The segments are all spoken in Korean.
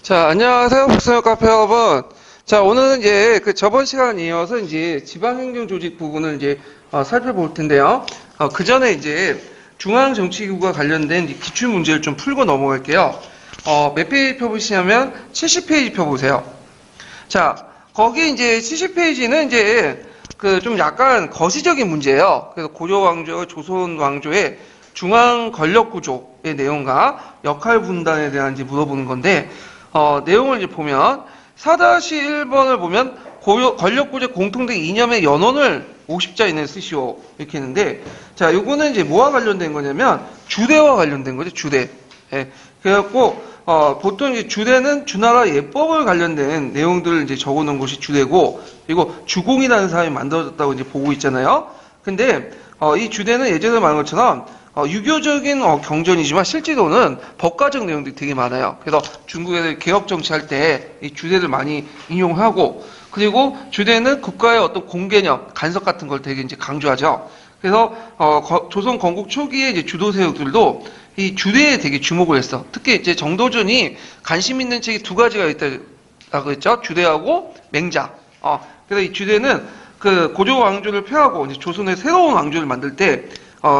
자, 안녕하세요. 복숭아 카페 여러분. 자, 오늘은 이제 저번 시간 이어서 이제 지방행정 조직 부분을 이제 살펴볼 텐데요. 그 전에 이제 중앙정치기구와 관련된 이제 기출 문제를 좀 풀고 넘어갈게요. 몇 페이지 펴보시냐면 70페이지 펴보세요. 자, 거기 이제 70페이지는 이제 좀 약간 거시적인 문제예요. 그래서 고려 왕조, 조선 왕조의 중앙 권력 구조의 내용과 역할 분단에 대한 이제 물어보는 건데, 내용을 이제 보면 4-1번을 보면 권력구조 공통된 이념의 연원을 50자 이내에 쓰시오 이렇게 했는데, 자, 요거는 이제 뭐와 관련된 거냐면 주대와 관련된 거죠. 주대. 예. 그래갖고 보통 이제 주대는 주나라 예법을 관련된 내용들을 이제 적어놓은 것이 주대고, 그리고 주공이라는 사람이 만들어졌다고 이제 보고 있잖아요. 근데 이 주대는 예전에 말한 것처럼 유교적인 경전이지만 실제로는 법과적 내용들이 되게 많아요. 그래서 중국에서 개혁 정치할 때 이 주대를 많이 인용하고, 그리고 주대는 국가의 어떤 공개념, 간섭 같은 걸 되게 이제 강조하죠. 그래서 조선 건국 초기에 이제 주도 세력들도 이 주대에 되게 주목을 했어. 특히 이제 정도전이 관심 있는 책이 두 가지가 있다고 했죠. 주대하고 맹자. 그래서 이 주대는 그 고조 왕조를 폐하고 이제 조선의 새로운 왕조를 만들 때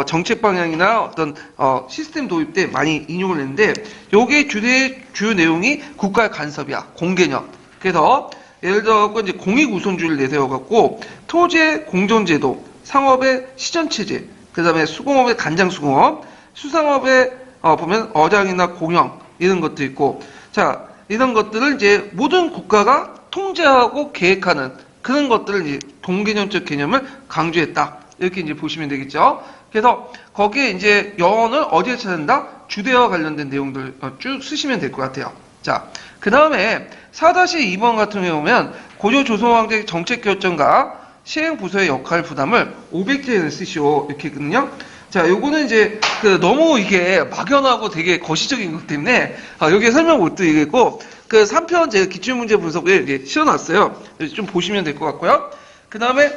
정책 방향이나 어떤 시스템 도입 때 많이 인용을 했는데, 요게 주대의 주요 내용이 국가의 간섭이야. 공개념. 그래서 예를 들어 이제 공익 우선주의를 내세워갖고 토지의 공존제도, 상업의 시전체제, 그 다음에 수공업의 간장수공업, 수상업에 보면 어장이나 공영 이런 것도 있고, 자, 이런 것들을 이제 모든 국가가 통제하고 계획하는 그런 것들을 이제 동개념적 개념을 강조했다. 이렇게 이제 보시면 되겠죠. 그래서 거기에 이제 연원을 어디에 찾는다? 주대와 관련된 내용들 쭉 쓰시면 될 것 같아요. 자, 그 다음에 4-2번 같은 경우에 보면 고조 조선왕조의 정책결정과 시행부서의 역할 부담을 500제를 쓰시오. 이렇게 했거든요. 자, 요거는 이제 너무 이게 막연하고 되게 거시적인 것 때문에 여기에 설명 못 드리겠고, 3편 제가 기출문제 분석에 이제 실어놨어요. 좀 보시면 될 것 같고요. 그 다음에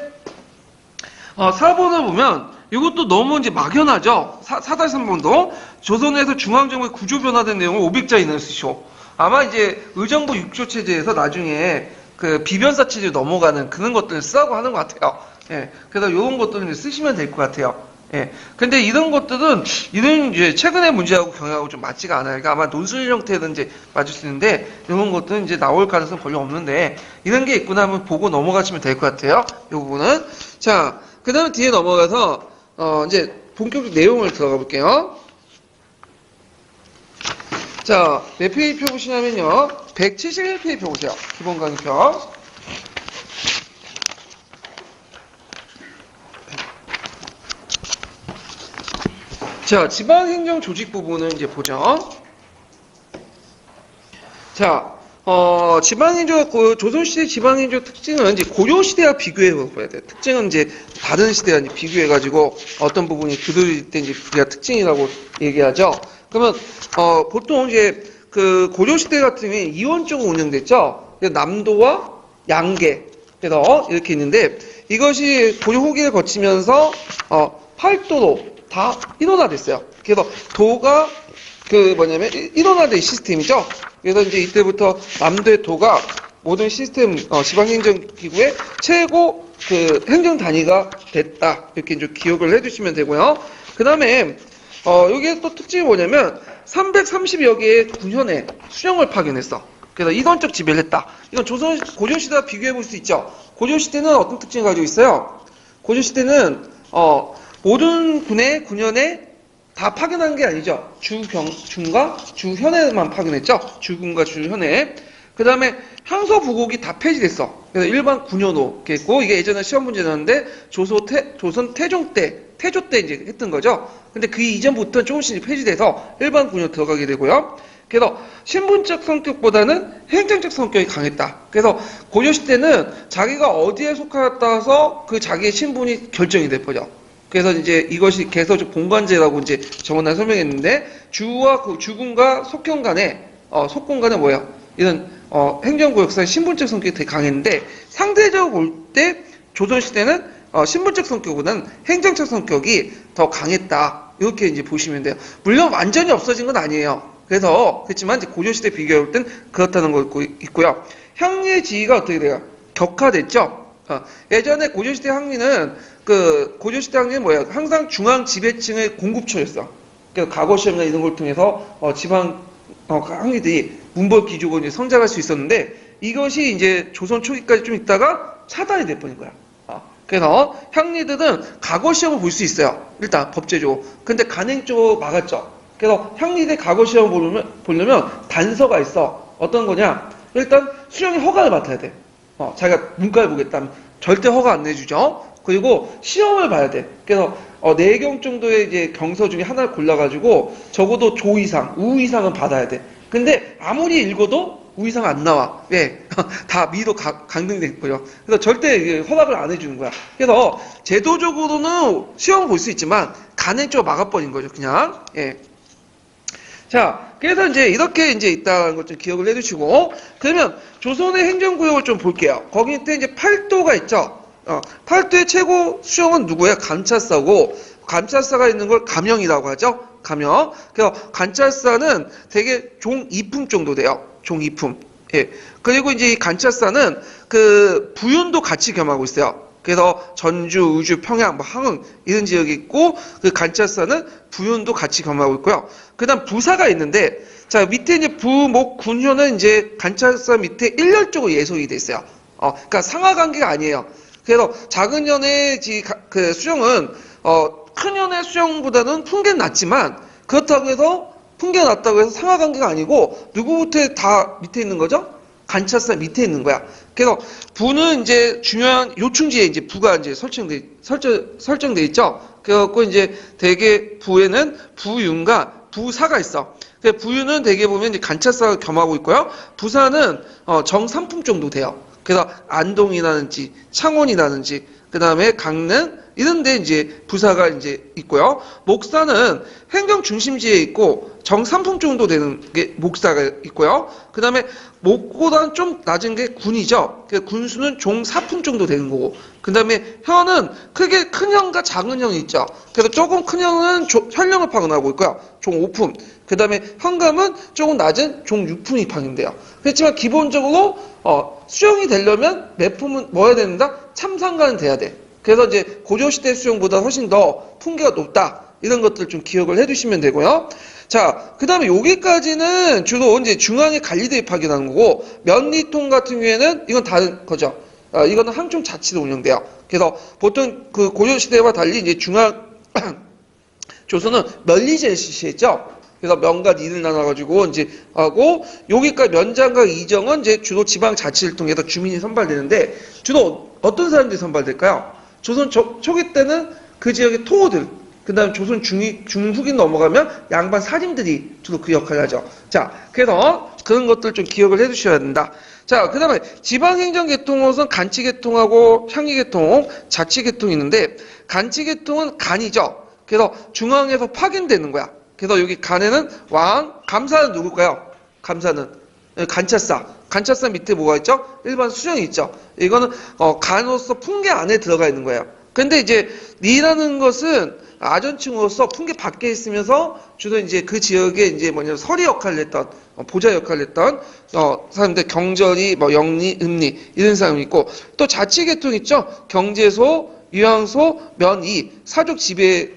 4번을 보면 이것도 너무 이제 막연하죠. 4-3번도 조선에서 중앙정부의 구조 변화된 내용을 500자 이내로 쓰시오. 아마 이제 의정부 6조 체제에서 나중에 비변사 체제로 넘어가는 그런 것들을 쓰라고 하는 것 같아요. 예. 그래서 이런 것들은 쓰시면 될 것 같아요. 예. 근데 이런 것들은 이런 이제 최근의 문제하고 경향하고 좀 맞지가 않아요. 그러니까 아마 논술 형태는 이제 맞을 수 있는데, 이런 것들은 이제 나올 가능성 별로 없는데, 이런 게 있구나 하면 보고 넘어가시면 될 것 같아요. 이 부분은. 자, 그 다음에 뒤에 넘어가서 이제 본격적 내용을 들어가 볼게요. 자, 몇 페이지 표 보시냐면요. 171페이지 표 보세요. 기본 강의표. 자, 지방행정 조직 부분을 이제 보죠. 자, 조선시대 지방행정 특징은 이제 고려시대와 비교해 봐야 돼요. 특징은 이제 다른 시대와 이제 비교해가지고 어떤 부분이 두드릴 때 이제 우리가 특징이라고 얘기하죠. 그러면, 보통 이제 고려시대 같은 경우에 이원적으로 운영됐죠. 남도와 양계. 그래서 이렇게 있는데, 이것이 고려 후기를 거치면서, 팔도로 다 일원화됐어요. 그래서 도가 일원화된 시스템이죠. 그래서 이제 이때부터 남도의 도가 모든 시스템 지방행정기구의 최고 행정 단위가 됐다. 이렇게 이제 기억을 해주시면 되고요. 그 다음에 여기에 또 특징이 뭐냐면 330여 개의 군현에 수령을 파견했어. 그래서 이권적 지배를 했다. 이건 고려시대와 비교해 볼 수 있죠. 고려시대는 어떤 특징을 가지고 있어요? 고려시대는 모든 군현에 다 파견한 게 아니죠. 주군과 주현에만 파견했죠. 주군과 주현에. 그 다음에 향서 부곡이 다 폐지됐어. 그래서 일반 군현으로 했고, 이게 예전에 시험 문제였는데 조선 태조 때 이제 했던 거죠. 근데 그 이전부터는 조금씩 폐지돼서 일반 군현 들어가게 되고요. 그래서 신분적 성격보다는 행정적 성격이 강했다. 그래서 고려시대는 자기가 어디에 속하였다 따라서 그 자기의 신분이 결정이 돼 버려. 그래서 이제 이것이 개서적 본관제라고 이제 저번에 설명했는데, 주와 주군과 속현 간에 속군 간에 뭐예요? 이런 행정구역사의 신분적 성격이 되게 강했는데, 상대적으로 볼 때 조선시대는 신분적 성격보다는 행정적 성격이 더 강했다. 이렇게 이제 보시면 돼요. 물론 완전히 없어진 건 아니에요. 그래서 그렇지만 이제 고조시대 비교해 볼 땐 그렇다는 거 있고요. 향리의 지위가 어떻게 돼요? 격화됐죠. 예전에 고조시대 향리는 고조시대 향리는 뭐야? 항상 중앙 지배층의 공급처였어. 그래서 과거 시험이나 이런 걸 통해서 지방 향리들이 문벌 귀족으로 이제 성장할 수 있었는데 이것이 이제 조선 초기까지 좀 있다가 차단이 돼 버린 거야. 그래서 향리들은 과거 시험을 볼 수 있어요. 일단 법제적으로. 근데 간행적으로 막았죠. 그래서 향리대 과거 시험을 보려면 단서가 있어. 어떤 거냐? 일단 수령이 허가를 맡아야 돼. 자기가 문과를 보겠다면 절대 허가 안 내주죠. 그리고 시험을 봐야 돼. 그래서 4경 정도의 이제 경서 중에 하나를 골라가지고 적어도 조 이상, 우 이상은 받아야 돼. 근데 아무리 읽어도 우 이상 안 나와. 왜? 다 미도 강등돼 있고요. 그래서 절대 허락을 안 해주는 거야. 그래서 제도적으로는 시험을 볼 수 있지만 간행적으로 막아버린 거죠. 그냥. 예. 자, 그래서 이제 이렇게 이제 있다는 것 좀 기억을 해두시고, 그러면 조선의 행정구역을 좀 볼게요. 거기 때 이제 팔도가 있죠. 팔도의 최고 수령은 누구예요? 감찰사고, 감찰사가 있는 걸 감형이라고 하죠. 감형. 그래서 감찰사는 되게 종 2품 정도 돼요. 종 2품. 예. 그리고 이제 이 감찰사는 부윤도 같이 겸하고 있어요. 그래서 전주, 의주, 평양, 항흥 이런 지역이 있고 그 감찰사는 부윤도 같이 겸하고 있고요. 그다음 부사가 있는데 자 밑에 이제 부, 목, 군효는 이제 감찰사 밑에 일렬적으로 예속이 돼 있어요. 그러니까 상하 관계가 아니에요. 그래서 작은 년의 그 수령은 큰 년의 수령보다는 풍계는 낮지만 그렇다고 해서 풍계가 낮다고 해서 상하 관계가 아니고 누구부터 다 밑에 있는 거죠? 감찰사 밑에 있는 거야. 그래서 부는 이제 중요한 요충지에 이제 부가 이제 설정돼 있죠. 그래갖고 이제 대개 부에는 부윤과 부사가 있어. 부윤은 대개 보면 이제 감찰사가 겸하고 있고요. 부사는 정삼품 정도 돼요. 그래서 안동이라든지 창원이라든지 그 다음에 강릉 이런 데 이제 부사가 이제 있고요. 목사는 행정 중심지에 있고 정삼품 정도 되는 게 목사가 있고요. 그 다음에 목보다는 좀 낮은 게 군이죠. 군수는 종 4품 정도 되는 거고. 그 다음에 현은 크게 큰 현과 작은 현이 있죠. 그래서 조금 큰 현은 현령을 파견하고 있고요. 종 5품. 그 다음에 현감은 조금 낮은 종 6품이 파견돼요. 그렇지만 기본적으로 수령이 되려면 몇 품은 뭐 해야 된다? 참상관은 돼야 돼. 그래서 이제 고조시대 수령보다 훨씬 더 풍계가 높다. 이런 것들 좀 기억을 해두시면 되고요. 자, 그 다음에 여기까지는 주로 이제 중앙에 관리들이 파견하는 거고, 면리통 같은 경우에는 이건 다른 거죠. 이거는 항종 자치로 운영돼요. 그래서 보통 그 고조시대와 달리 이제 중앙, 조선은 면리제를 실시했죠. 그래서 면과 리를 나눠가지고 이제 하고, 여기까지 면장과 이정은 이제 주로 지방 자치를 통해서 주민이 선발되는데, 주로 어떤 사람들이 선발될까요? 조선 초기 때는 그 지역의 토호들, 그 다음 조선 중후기 넘어가면 양반 사림들이 주로 그 역할을 하죠. 자, 그래서 그런 것들 좀 기억을 해 두셔야 된다. 자, 그 다음에 지방행정계통으로서는 간치계통하고 향리계통, 자치계통이 있는데, 간치계통은 간이죠. 그래서 중앙에서 파견되는 거야. 그래서 여기 간에는 왕, 감사는 누굴까요? 감사는 감찰사. 감찰사 밑에 뭐가 있죠? 일반 수령이 있죠. 이거는 간으로서 풍계 안에 들어가 있는 거예요. 근데 이제 리라는 것은 아전층으로서 풍계 밖에 있으면서 주로 이제 그 지역에 이제 서리 역할을 했던 보좌 역할을 했던 사람들 경절이 영리, 음리 이런 사람이 있고 또 자치계통 있죠. 경제소, 유양소, 면이, 사족 지배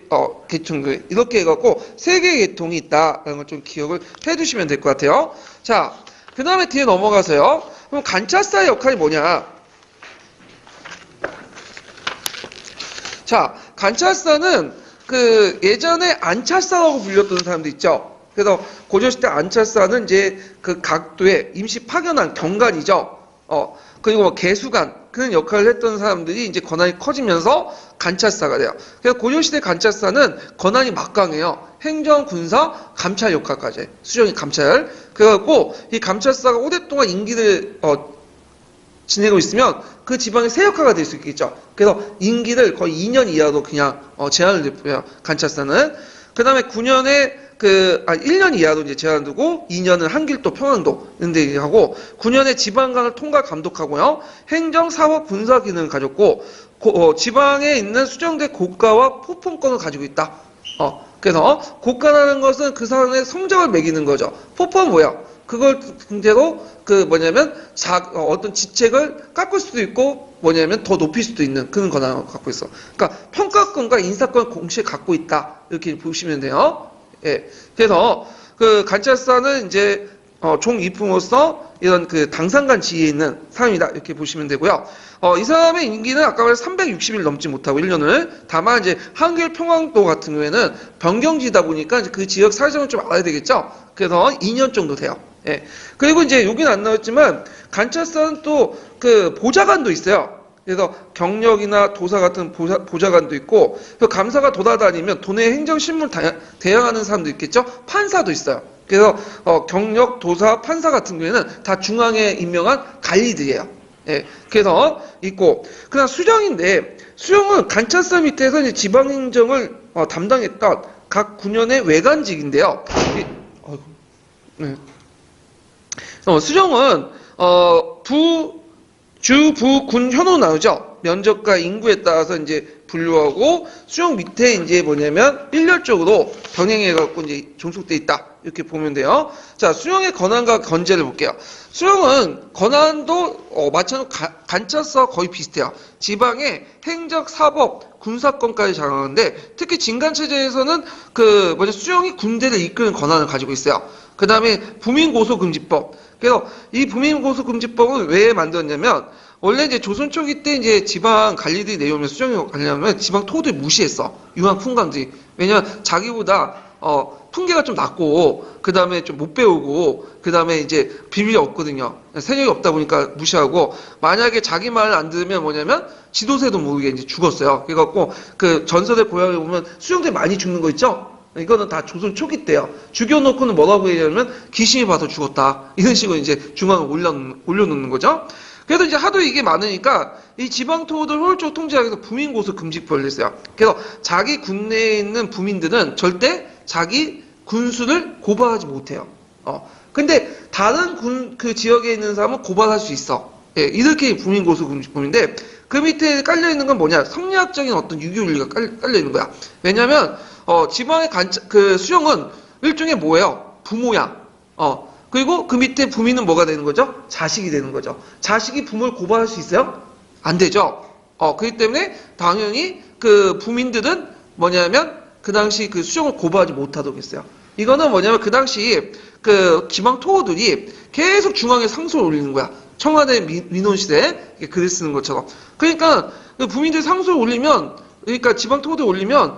계통 이렇게 해갖고 세 개의 계통이 있다라는 걸 좀 기억을 해두시면 될 것 같아요. 자, 그 다음에 뒤에 넘어가서요. 그럼 감찰사의 역할이 뭐냐? 자, 감찰사는 예전에 안찰사라고 불렸던 사람도 있죠. 그래서 고조시대 안찰사는 이제 그 각도에 임시 파견한 경관이죠. 그리고 개수관 그런 역할을 했던 사람들이 이제 권한이 커지면서 감찰사가 돼요. 그래서 고조시대 감찰사는 권한이 막강해요. 행정, 군사, 감찰 역할까지. 수령이 감찰. 그래갖고 이 감찰사가 오랫동안 임기를 지내고 있으면 그 지방의 세역화가 될 수 있겠죠. 그래서 임기를 거의 2년 이하로 그냥 제한을 두고요. 감찰사는. 그 다음에 9년에 1년 이하로 이제 제한을 두고 2년은 한길도 평안도 이런 데 하고 9년에 지방간을 통과 감독하고요. 행정, 사법, 군사 기능을 가졌고 지방에 있는 수정대 고가와 포품권을 가지고 있다. 그래서 고가라는 것은 그 사람의 성적을 매기는 거죠. 포퍼는 뭐야? 그걸 상대로 어떤 지책을 깎을 수도 있고 뭐냐면 더 높일 수도 있는 그런 권한을 갖고 있어. 그러니까 평가권과 인사권을 동시에 갖고 있다. 이렇게 보시면 돼요. 예. 그래서 그 간찰사는 이제 종이품으로서 이런 그 당상관 지위에 있는 사람이다. 이렇게 보시면 되고요. 이 사람의 임기는 아까 말한 360일 넘지 못하고 1년을. 다만 이제 한글 평안도 같은 경우에는 변경지다 보니까 그 지역 사정을 좀 알아야 되겠죠. 그래서 2년 정도 돼요. 예. 그리고 이제 여기는 안 나왔지만 간찰사는 또 그 보좌관도 있어요. 그래서 경력이나 도사 같은 보좌관도 있고, 감사가 돌아다니면 도내 행정신문 대행하는 사람도 있겠죠. 판사도 있어요. 그래서 경력, 도사, 판사 같은 경우에는 다 중앙에 임명한 관리들이에요. 예, 그래서 있고, 그다음 수령인데 수령은 간찰사 밑에서 이제 지방행정을 담당했던 각 군현의 외관직인데요. 네. 수령은 주, 부, 군, 현으로 나누죠. 면적과 인구에 따라서 이제 분류하고 수령 밑에 이제 뭐냐면 일렬적으로 병행해갖고 이제 종속돼 있다. 이렇게 보면 돼요. 자, 수령의 권한과 건재를 볼게요. 수령은 권한도 마찬가지로 간찰사와 거의 비슷해요. 지방의 행정, 사법, 군사권까지 장악하는데 특히 진간체제에서는 수령이 군대를 이끄는 권한을 가지고 있어요. 그 다음에 부민고소금지법. 그래서 이 부민고소금지법은 왜 만들었냐면 원래 이제 조선 초기 때 이제 지방 관리들이 내려오면 수령이 가려면 지방 토호들 무시했어. 유한 풍광들이. 왜냐면 자기보다 풍계가 좀 낮고 그 다음에 좀 못 배우고 그 다음에 이제 비밀이 없거든요. 세력이 없다 보니까 무시하고 만약에 자기 말을 안 들으면 뭐냐면 지도세도 모르게 이제 죽었어요. 그래갖고 그 전설의 고향에 보면 수령들 많이 죽는 거 있죠? 이거는 다 조선 초기 때요. 죽여놓고는 뭐라고 얘기하냐면 귀신이 봐서 죽었다. 이런 식으로 이제 중앙에 올려놓는 거죠. 그래서 이제 하도 이게 많으니까 이 지방 토호들 효율적으로 통제하기 위해서 부민고소 금지법을 냈어요. 그래서 자기 군내에 있는 부민들은 절대 자기 군수를 고발하지 못해요. 근데 다른 그 지역에 있는 사람은 고발할 수 있어. 예, 이렇게 부민고소 금지법인데 그 밑에 깔려있는 건 뭐냐? 성리학적인 어떤 유교윤리가 깔려있는 거야. 왜냐면 지방의 수령은 일종의 뭐예요? 부모야. 그리고 그 밑에 부민은 뭐가 되는 거죠? 자식이 되는 거죠. 자식이 부모를 고발할 수 있어요? 안 되죠. 그렇기 때문에 당연히 그 부민들은 뭐냐면 그 당시 그 수령을 고발하지 못하도록 했어요. 이거는 뭐냐면 그 당시 그 지방 토호들이 계속 중앙에 상소를 올리는 거야. 청와대 민원실에 글을 쓰는 것처럼. 그러니까 그 부민들이 상소를 올리면, 그러니까 지방 토호들 올리면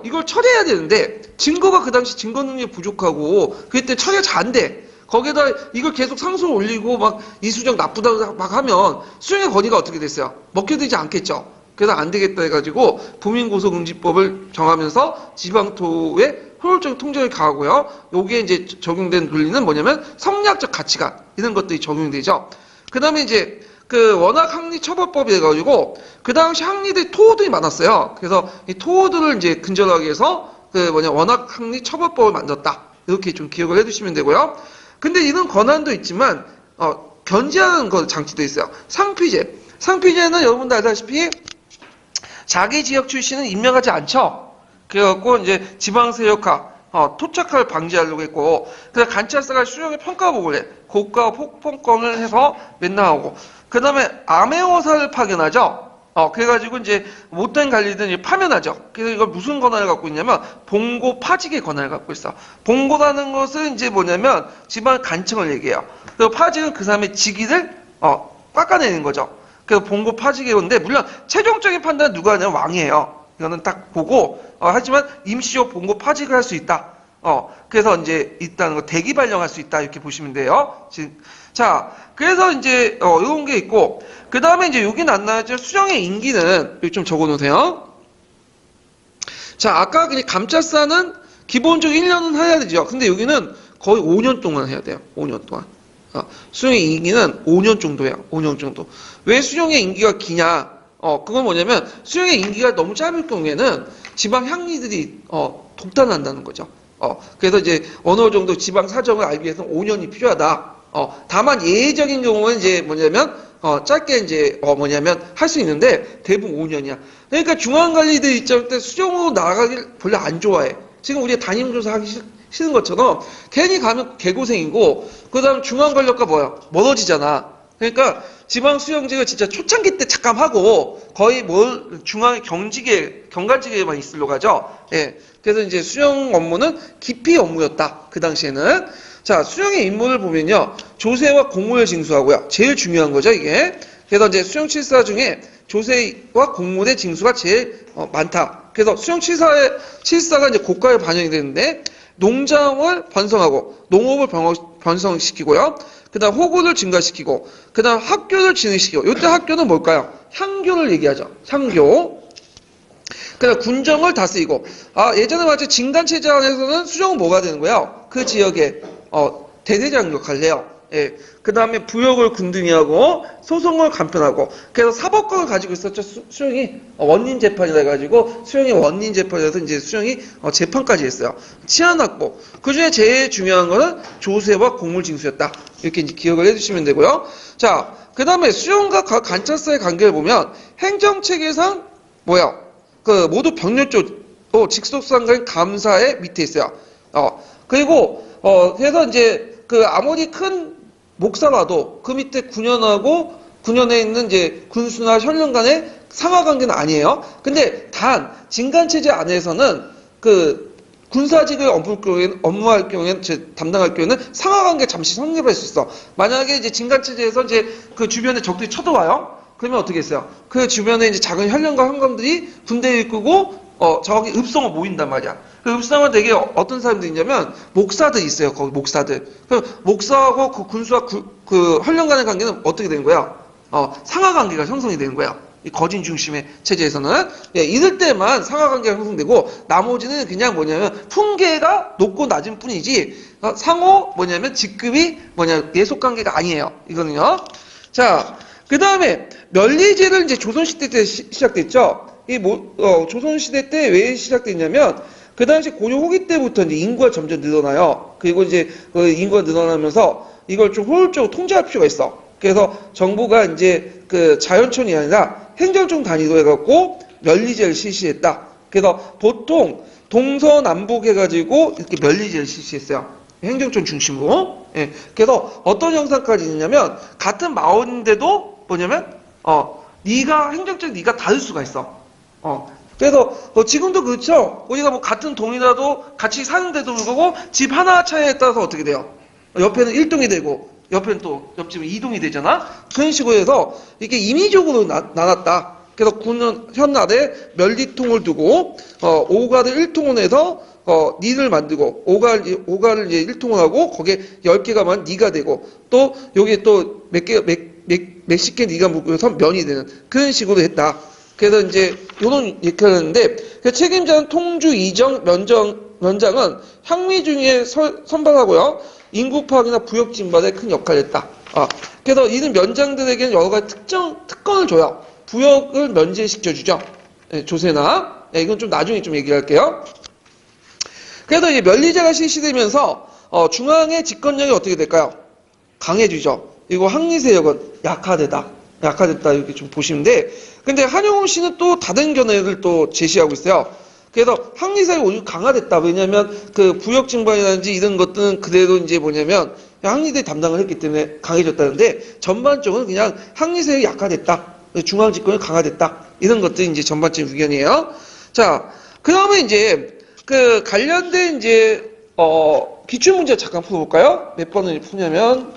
이걸 처리해야 되는데 증거가 그 당시 증거 능력이 부족하고 그때 처리가 잘 안 돼. 거기에다 이걸 계속 상소를 올리고 막 이수정 나쁘다고 막 하면 수령의 권위가 어떻게 됐어요? 먹혀들지 않겠죠. 그래서 안 되겠다 해가지고 부민고소금지법을 정하면서 지방토의 효율적인 통제를 가하고요. 여기에 이제 적용된 논리는 뭐냐면 성리학적 가치관 이런 것들이 적용되죠. 그 다음에 이제 그 원학 학리 처벌법이 돼가지고 그 당시 학리들 토호들이 많았어요. 그래서 이 토호들을 이제 근절하기 위해서 원학 학리 처벌법을 만들었다. 이렇게 좀 기억을 해두시면 되고요. 근데 이런 권한도 있지만 견제하는 장치도 있어요. 상피제. 상피제는 여러분들 알다시피 자기 지역 출신은 임명하지 않죠. 그래갖고 이제 지방세력화, 토착화를 방지하려고 했고, 그래서 간찰사가 수령의 평가보고를 해. 고가 폭풍권을 해서 맨날 하고, 그 다음에 암행어사를 파견하죠. 그래가지고 이제 못된 관리들을 파면하죠. 그래서 이걸 무슨 권한을 갖고 있냐면 봉고 파직의 권한을 갖고 있어. 봉고라는 것은 이제 뭐냐면 지방 간청을 얘기해요. 그리고 파직은 그 사람의 직위를 깎아내는 거죠. 그래서 봉고 파직의 건데 물론 최종적인 판단은 누가 하냐면 왕이에요. 이거는 딱 보고 하지만 임시적 봉고 파직을 할 수 있다. 그래서 이제 일단 대기 발령할 수 있다 이렇게 보시면 돼요. 자, 그래서 이제 이런 게 있고 그 다음에 이제 여기는 안 나왔죠. 수령의 임기는 여기 좀 적어놓으세요. 자, 아까 그냥 감찰사는 기본적으로 1년은 해야 되죠. 근데 여기는 거의 5년 동안 해야 돼요. 5년 동안. 수령의 임기는 5년 정도예요. 5년 정도. 왜 수령의 임기가 기냐? 그건 뭐냐면 수령의 임기가 너무 짧을 경우에는 지방 향리들이 독단한다는 거죠. 그래서 이제 어느 정도 지방 사정을 알기 위해서는 5년이 필요하다. 다만 예외적인 경우는 이제 뭐냐면 짧게 이제 뭐냐면 할 수 있는데 대부분 5년이야. 그러니까 중앙관리들 입장 때 수령으로 나가길 별로 안 좋아해. 지금 우리가 담임교사 하기 싫은 것처럼 괜히 가면 개고생이고 그다음 중앙권력과 뭐야 멀어지잖아. 그러니까 지방 수용직을 진짜 초창기 때 잠깐 하고 거의 중앙 경관직에만 있으려고 하죠. 예. 그래서 이제 수용 업무는 기피 업무였다. 그 당시에는. 자, 수용의 임무를 보면요. 조세와 공무를 징수하고요. 제일 중요한 거죠, 이게. 그래서 이제 수용 칠사 중에 조세와 공무의 징수가 제일 많다. 그래서 수용 칠사가 이제 고가에 반영이 되는데 농장을 번성하고 농업을 번성시키고요. 그 다음 호구를 증가시키고 그 다음 학교를 진행시키고 이때 학교는 뭘까요? 향교를 얘기하죠. 향교. 그 다음 군정을 다스리고 예전에 마치 진간체제 안에서는 수정은 뭐가 되는 거예요? 그 지역에 대대장 역할을 해요. 예. 그 다음에 부역을 군등이하고 소송을 간편하고 그래서 사법권을 가지고 있었죠. 수령이 원인 재판이라 해가지고 수령이 원인 재판이라서 이제 수령이 재판까지 했어요. 치안 확보. 그 중에 제일 중요한 거는 조세와 공물 징수였다. 이렇게 이제 기억을 해주시면 되고요. 자, 그 다음에 수령과 관찰사의 관계를 보면 행정체계상 뭐야? 그 모두 병렬조 직속상관 감사의 밑에 있어요. 그리고 그래서 이제 그 아무리 큰 목사라도 그 밑에 군현에 있는 이제 군수나 현령 간의 상하 관계는 아니에요. 근데 단 진간체제 안에서는 그 군사직을 업무할 경우에는 담당할 경우에는 상하 관계 잠시 성립할 수 있어. 만약에 이제 진간체제에서 이제 그 주변에 적들이 쳐들어와요. 그러면 어떻게 했어요? 그 주변에 이제 작은 현령과 현감들이 군대를 이끌고 저기 읍성을 모인단 말이야. 그 읍성은 되게 어떤 사람들이 있냐면 목사들이 있어요. 거기 목사들. 그 목사하고 그 군수와 그 현령 간의 관계는 어떻게 되는 거야? 상하 관계가 형성이 되는 거야. 이 거진 중심의 체제에서는 이럴 때만 상하 관계가 형성되고 나머지는 그냥 뭐냐면 품계가 높고 낮은 뿐이지 상호 뭐냐면 직급이 예속 관계가 아니에요. 이거는요. 자, 그 다음에 면리제를 이제 조선시대 때 시작됐죠. 조선시대 때 왜 시작됐냐면 그 당시 고려 후기 때부터 이제 인구가 점점 늘어나요. 그리고 이제 그 인구가 늘어나면서 이걸 좀 효율적으로 통제할 필요가 있어. 그래서 정부가 이제 그 자연촌이 아니라 행정청 단위로 해갖고 면리제를 실시했다. 그래서 보통 동서남북 해가지고 이렇게 면리제를 실시했어요. 행정청 중심으로. 예. 그래서 어떤 형상까지 있냐면 같은 마을인데도 뭐냐면 행정적 네가 다를 수가 있어. 그래서 지금도 그렇죠. 우리가 뭐 같은 동이라도 같이 사는데도 불구하고 집 하나 차이에 따라서 어떻게 돼요? 옆에는 1동이 되고 옆에는 또 옆집은 2동이 되잖아. 그런 식으로 해서 이렇게 임의적으로 나눴다. 그래서 군은 현날에 멸리통을 두고 오가를 1통을 해서 니를 만들고 오가를 이제 1통을 하고 거기에 10개가만 니가 되고 또 여기에 또 몇십 개 니가 묶여서 면이 되는 그런 식으로 했다. 그래서 이제 요런 얘기를 하는데 그 책임자는 통주 이정 면장은 향미 중에 선발하고요. 인구 파악이나 부역 진발에 큰 역할을 했다. 그래서 이는 면장들에게는 여러 가지 특권을 줘요. 부역을 면제시켜주죠. 조세나. 이건 좀 나중에 좀 얘기를 할게요. 그래서 이제 면리제가 실시되면서 중앙의 집권력이 어떻게 될까요? 강해지죠. 그리고 항리 세력은 약화됐다 이렇게 좀 보시면 돼. 근데 한용운 씨는 또 다른 견해를 또 제시하고 있어요. 그래서 항리 세력이 오히려 강화됐다. 왜냐하면 그 부역 증반이라든지 이런 것들은 그대로 이제 뭐냐면 항리들이 담당을 했기 때문에 강해졌다는데 전반적으로 그냥 항리 세력이 약화됐다. 중앙 집권이 강화됐다. 이런 것들이 이제 전반적인 의견이에요. 자, 그 다음에 이제 그 관련된 이제 기출 문제 잠깐 풀어볼까요? 몇 번을 푸냐면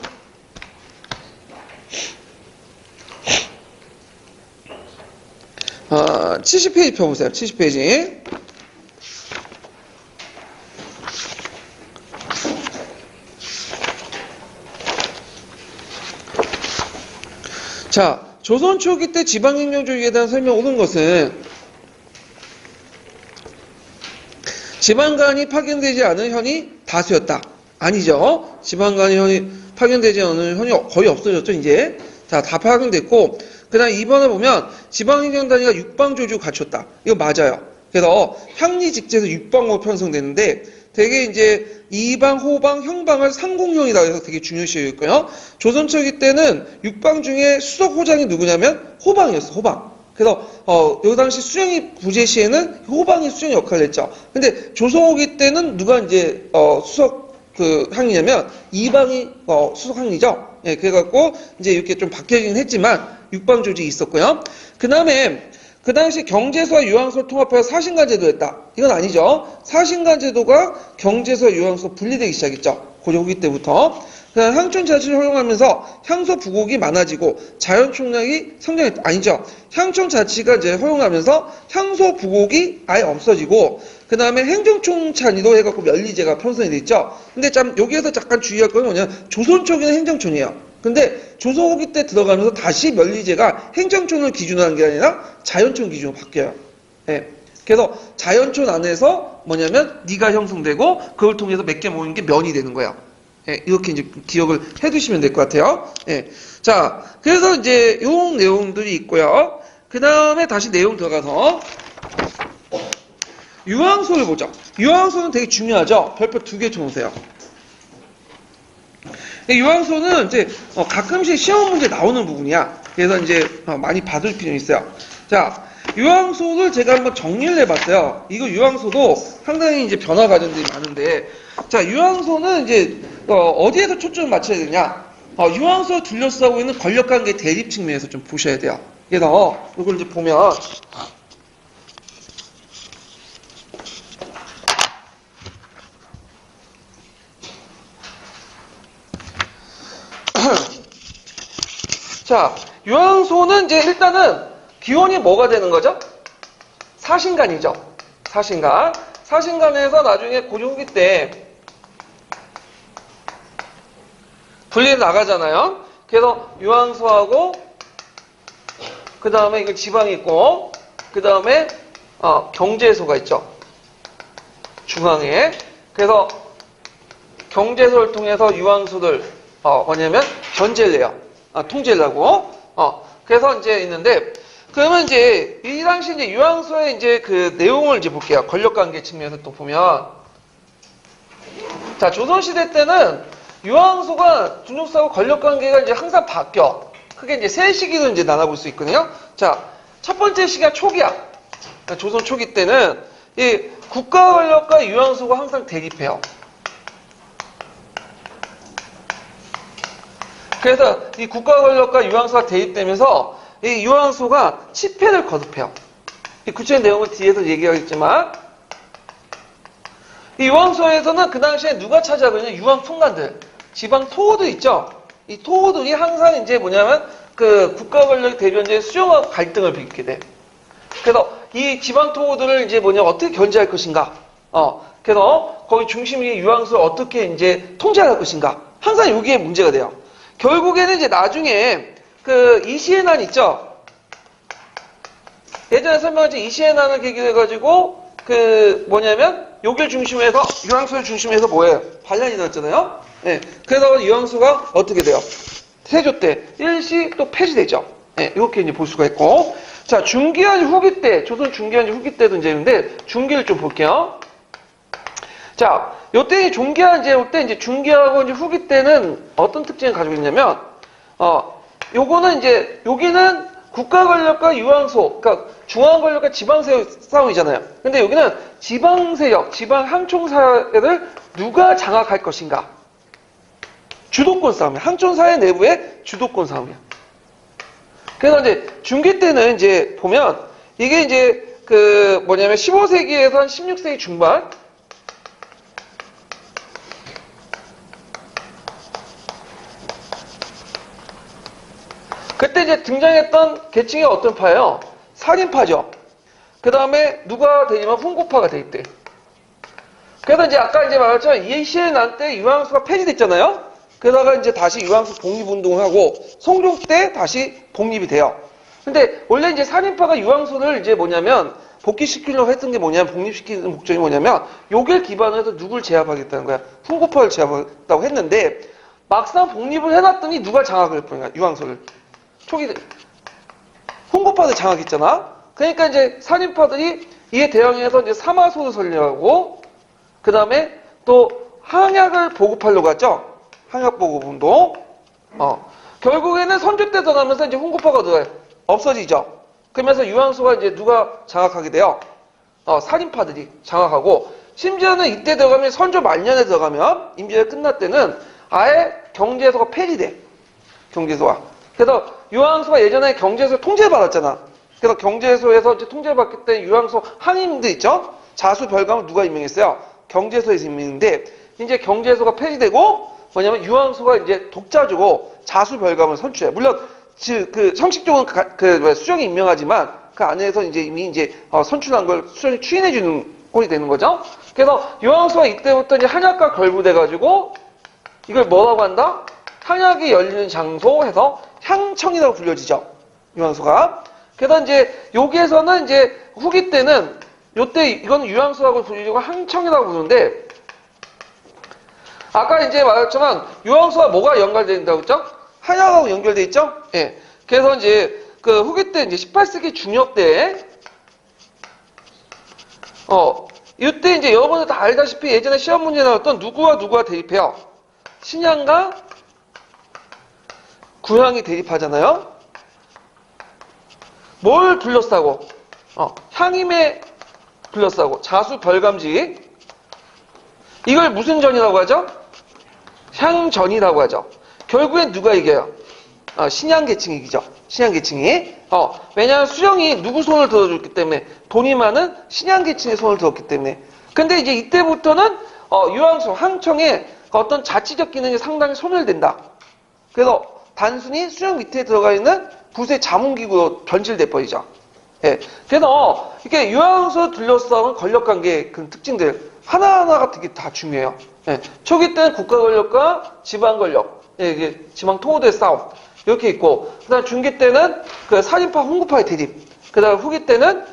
70페이지 펴보세요. 70페이지. 자, 조선 초기 때 지방행정조직에 대한 설명 오는 것은 지방간이 파견되지 않은 현이 다수였다. 아니죠. 지방간이 파견되지 않은 현이 거의 없어졌죠, 이제. 자, 다 파견됐고, 그 다음 2번을 보면 지방행정단위가 육방조직을 갖췄다. 이거 맞아요. 그래서 향리직제에서 육방으로 편성됐는데 되게 이제 이방, 호방, 형방을 상공형이라고 해서 되게 중요시했고요. 조선 초기 때는 육방 중에 수석 호장이 누구냐면 호방이었어, 호방. 그래서 요 당시 수령이 부재 시에는 호방이 수령 역할을 했죠. 근데 조선 후기 때는 누가 이제 수석 그 항이냐면 이방이 수석 항이죠. 예, 그래갖고 이제 이렇게 좀 바뀌긴 했지만 육방 조직이 있었고요. 그 다음에 그 당시 경제서와 유황소를 통합해서 사신간 제도를 했다. 이건 아니죠. 사신간 제도가 경제서와 유황소 분리되기 시작했죠. 고려 후기 때부터. 향촌 자치를 허용하면서 향소 부곡이 많아지고 자연 총량이 성장했다. 아니죠. 향촌 자치가 이제 허용하면서 향소 부곡이 아예 없어지고 그 다음에 행정총찬이도 해갖고 면리제가 편성이 돼 있죠. 근데 참 여기에서 잠깐 주의할 건 뭐냐면 조선 초기는 행정총이에요. 근데 조선 후기 때 들어가면서 다시 면리제가 행정촌을 기준으로 하는 게 아니라 자연촌 기준으로 바뀌어요. 예. 그래서 자연촌 안에서 뭐냐면 니가 형성되고 그걸 통해서 몇 개 모이는 게 면이 되는 거예요. 예, 이렇게 이제 기억을 해두시면 될 것 같아요. 예. 자, 그래서 이제 요 내용들이 있고요. 그 다음에 다시 내용 들어가서 유황소를 보죠. 유황소는 되게 중요하죠. 별표 2개 쳐놓으세요. 유황소는 이제 가끔씩 시험 문제 나오는 부분이야. 그래서 이제 많이 봐둘 필요는 있어요. 자, 유황소를 제가 한번 정리를 해봤어요. 이거 유황소도 상당히 이제 변화 과정들이 많은데, 자, 유황소는 이제 어디에서 초점을 맞춰야 되냐? 유황소를 둘러싸고 있는 권력관계 대립 측면에서 좀 보셔야 돼요. 그래서 이걸 이제 보면. 자, 유황소는 이제 일단은 기원이 뭐가 되는 거죠? 사신간이죠. 사신간. 사신간에서 나중에 고려 후기 때 분리해 나가잖아요. 그래서 유황소하고 그 다음에 이거 지방이 있고 그 다음에 경제소가 있죠. 중앙에. 그래서 경제소를 통해서 유황소들 뭐냐면 견제를 해요. 통제를 하고. 그래서 이제 있는데, 그러면 이제, 이 당시 이제 유황소의 이제 그 내용을 이제 볼게요. 권력관계 측면에서 또 보면. 자, 조선시대 때는 유황소가 중족사하고 권력관계가 이제 항상 바뀌어. 크게 이제 세 시기로 이제 나눠볼 수 있거든요. 자, 첫 번째 시기가 초기야. 그러니까 조선 초기 때는 이 국가 권력과 유황소가 항상 대립해요. 그래서 이 국가 권력과 유황소가 대립되면서 이 유황소가 치패를 거듭해요. 이 구체적인 내용은 뒤에서 얘기하겠지만 이 유황소에서는 그 당시에 누가 차지하거든요? 유황 총관들, 지방 토호들 있죠. 이 토호들이 항상 이제 뭐냐면 그 국가 권력 대변제의 수용하고 갈등을 빚게 돼. 그래서 이 지방 토호들을 이제 뭐냐 어떻게 견제할 것인가. 그래서 거기 중심이 유황소를 어떻게 이제 통제할 것인가. 항상 여기에 문제가 돼요. 결국에는 이제 나중에 그 이시의 난 있죠. 예전에 설명했지 이시의 난을 계기로 해가지고 그 뭐냐면 여길 중심으로 해서 유황소를 중심으로 해서 뭐예요? 반란이 났잖아요. 네. 그래서 유황소가 어떻게 돼요? 세조 때 일시 또 폐지되죠. 네. 이렇게 이제 볼 수가 있고. 자, 중기한 후기 때, 조선 중기한 후기 때도 이제 있는데 중기를 좀 볼게요. 자, 요때 중기한 이제 올 때 이제 중기하고 이제 후기 때는 어떤 특징을 가지고 있냐면, 요거는 이제 여기는 국가 권력과 유황소, 그러니까 중앙 권력과 지방 세력 싸움이잖아요. 근데 여기는 지방 세력, 지방 항총 사회를 누가 장악할 것인가? 주도권 싸움이야. 항총 사회 내부의 주도권 싸움이야. 그래서 이제 중기 때는 이제 보면 이게 이제 그 뭐냐면 15세기에서 한 16세기 중반. 그때 이제 등장했던 계층이 어떤 파예요? 살인파죠. 그 다음에 누가 되냐면 훈구파가 돼 있대. 그래서 이제 아까 이제 말했지만 이시의 난 때 유황소가 폐지됐잖아요. 그러다가 이제 다시 유황소 독립운동을 하고 성종 때 다시 독립이 돼요. 근데 원래 이제 살인파가 유황소를 이제 뭐냐면 복귀시키려고 했던 게 뭐냐면 독립시키는 목적이 뭐냐면 요길 기반으로 해서 누굴 제압하겠다는 거야. 훈구파를 제압하겠다고 했는데 막상 독립을 해놨더니 누가 장악을 했거든요. 유황소를. 초기 훈구파들 장악했잖아. 그러니까 이제 살인파들이 이에 대항해서 이제 사마소를 설립하고 그 다음에 또 항약을 보급하려고 하죠. 항약 보급 운동. 결국에는 선조 때 들어가면서 이제 홍고파가 없어지죠. 그러면서 유황소가 이제 누가 장악하게 돼요? 살인파들이 장악하고, 심지어는 이때 들어가면 선조 말년에 들어가면 임진왜란 끝날 때는 아예 경제소가 폐지돼. 경제소가. 그래서 유황소가 예전에 경제소 통제를 받았잖아. 그래서 경제소에서 이제 통제를 받기 때문에 유황소 항임들 있죠? 자수 별감을 누가 임명했어요? 경제소에서 임명인데, 이제 경제소가 폐지되고, 뭐냐면 유황소가 이제 독자주고 자수 별감을 선출해. 물론 그 형식적으로는 수령이 임명하지만 그 안에서 이제 이미 이제 선출한 걸 수령이 추인해주는 꼴이 되는 거죠. 그래서 유황소가 이때부터 이제 한약과 결부돼가지고 이걸 뭐라고 한다? 한약이 열리는 장소 해서 향청이라고 불려지죠. 유황소가. 그래서 이제 여기에서는 이제 후기 때는 요때 이건 유황소라고 불리고 항청이라고 부르는데, 아까 이제 말했지만 유황소가 뭐가 연결되어 있다고 했죠? 한약하고 연결되어 있죠? 예. 그래서 이제 그 후기 때 이제 18세기 중엽 때 이때 이제 여러분들 다 알다시피 예전에 시험 문제 나왔던 누구와 누구가 대립해요? 신양과 구향이 대립하잖아요. 뭘 둘러싸고? 향임에 둘러싸고 자수 별감지. 이걸 무슨 전이라고 하죠? 향전이라고 하죠. 결국엔 누가 이겨요? 신양계층이 이기죠. 신양계층이. 왜냐하면 수령이 누구 손을 들어줬기 때문에, 돈이 많은 신양계층의 손을 들었기 때문에. 근데 이제 이때부터는 유황소, 항청의 어떤 자치적 기능이 상당히 소멸된다. 그래서 단순히 수령 밑에 들어가 있는 부수의 자문기구로 변질돼 버리죠. 예. 그래서 이렇게 유황소 둘러싸은 권력관계의 그 특징들 하나하나가 되게 다 중요해요. 예. 초기 때는 국가 권력과 지방 권력, 이게 지방 통호도의 싸움 이렇게 있고, 그다음 중기 때는 그 살인파 홍구파의 대립, 그다음 후기 때는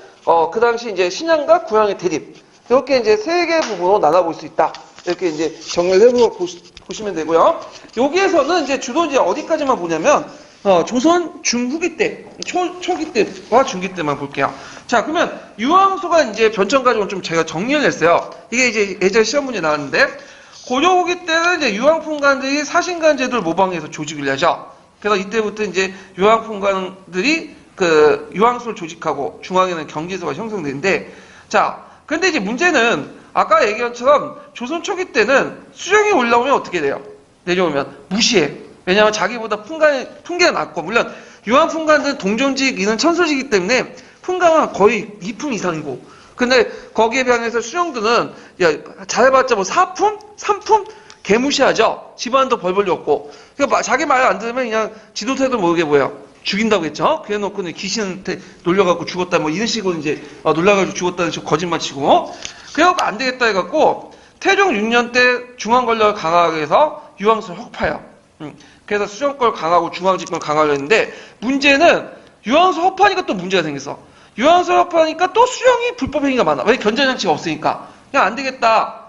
그 당시 이제 신양과 구향의 대립, 이렇게 이제 세 개의 부분으로 나눠볼 수 있다. 이렇게 이제 정리를 해보고 보시면 되고요. 여기에서는 이제 주로 이제 어디까지만 보냐면 조선 중후기 때, 초기 때와 중기 때만 볼게요. 자, 그러면 유황소가 이제 변천 가지고는 좀 제가 정리를 했어요. 이게 이제 예전 시험 문제 나왔는데, 고려 후기 때는 이제 유황품관들이 사신관 제도를 모방해서 조직을 하죠. 그래서 이때부터 이제 유황품관들이 그 유황소를 조직하고 중앙에는 경제소가 형성되는데, 자, 근데 이제 문제는 아까 얘기한 것처럼 조선 초기 때는 수령이 올라오면 어떻게 돼요? 내려오면 무시해. 왜냐하면 자기보다 품계가 낮고, 물론 유황품관들은 동정직, 이는 천소직이기 때문에 품가는 거의 2품 이상이고, 근데 거기에 비해서 수령들은 잘해봤자 뭐 4품? 3품? 개무시하죠. 집안도 벌벌이 없고. 그러니까 자기 말 안 들으면 그냥 지도태도 모르게 뭐예요? 죽인다고 했죠. 그래놓고 귀신한테 놀려갖고 죽었다 뭐 이런 식으로 이제 놀라가지고 죽었다는 식으로 거짓말 치고. 그래갖고 안 되겠다 해갖고 태종 6년 때 중앙권력을 강하게 해서 유황소를 혹파해요. 그래서 수령권 강하고 중앙집권 강하려 했는데, 문제는 유황소 혹파하니까 또 문제가 생겼어. 유황소 혹파하니까 또 수령이 불법 행위가 많아. 왜? 견제장치가 없으니까. 그냥 안 되겠다.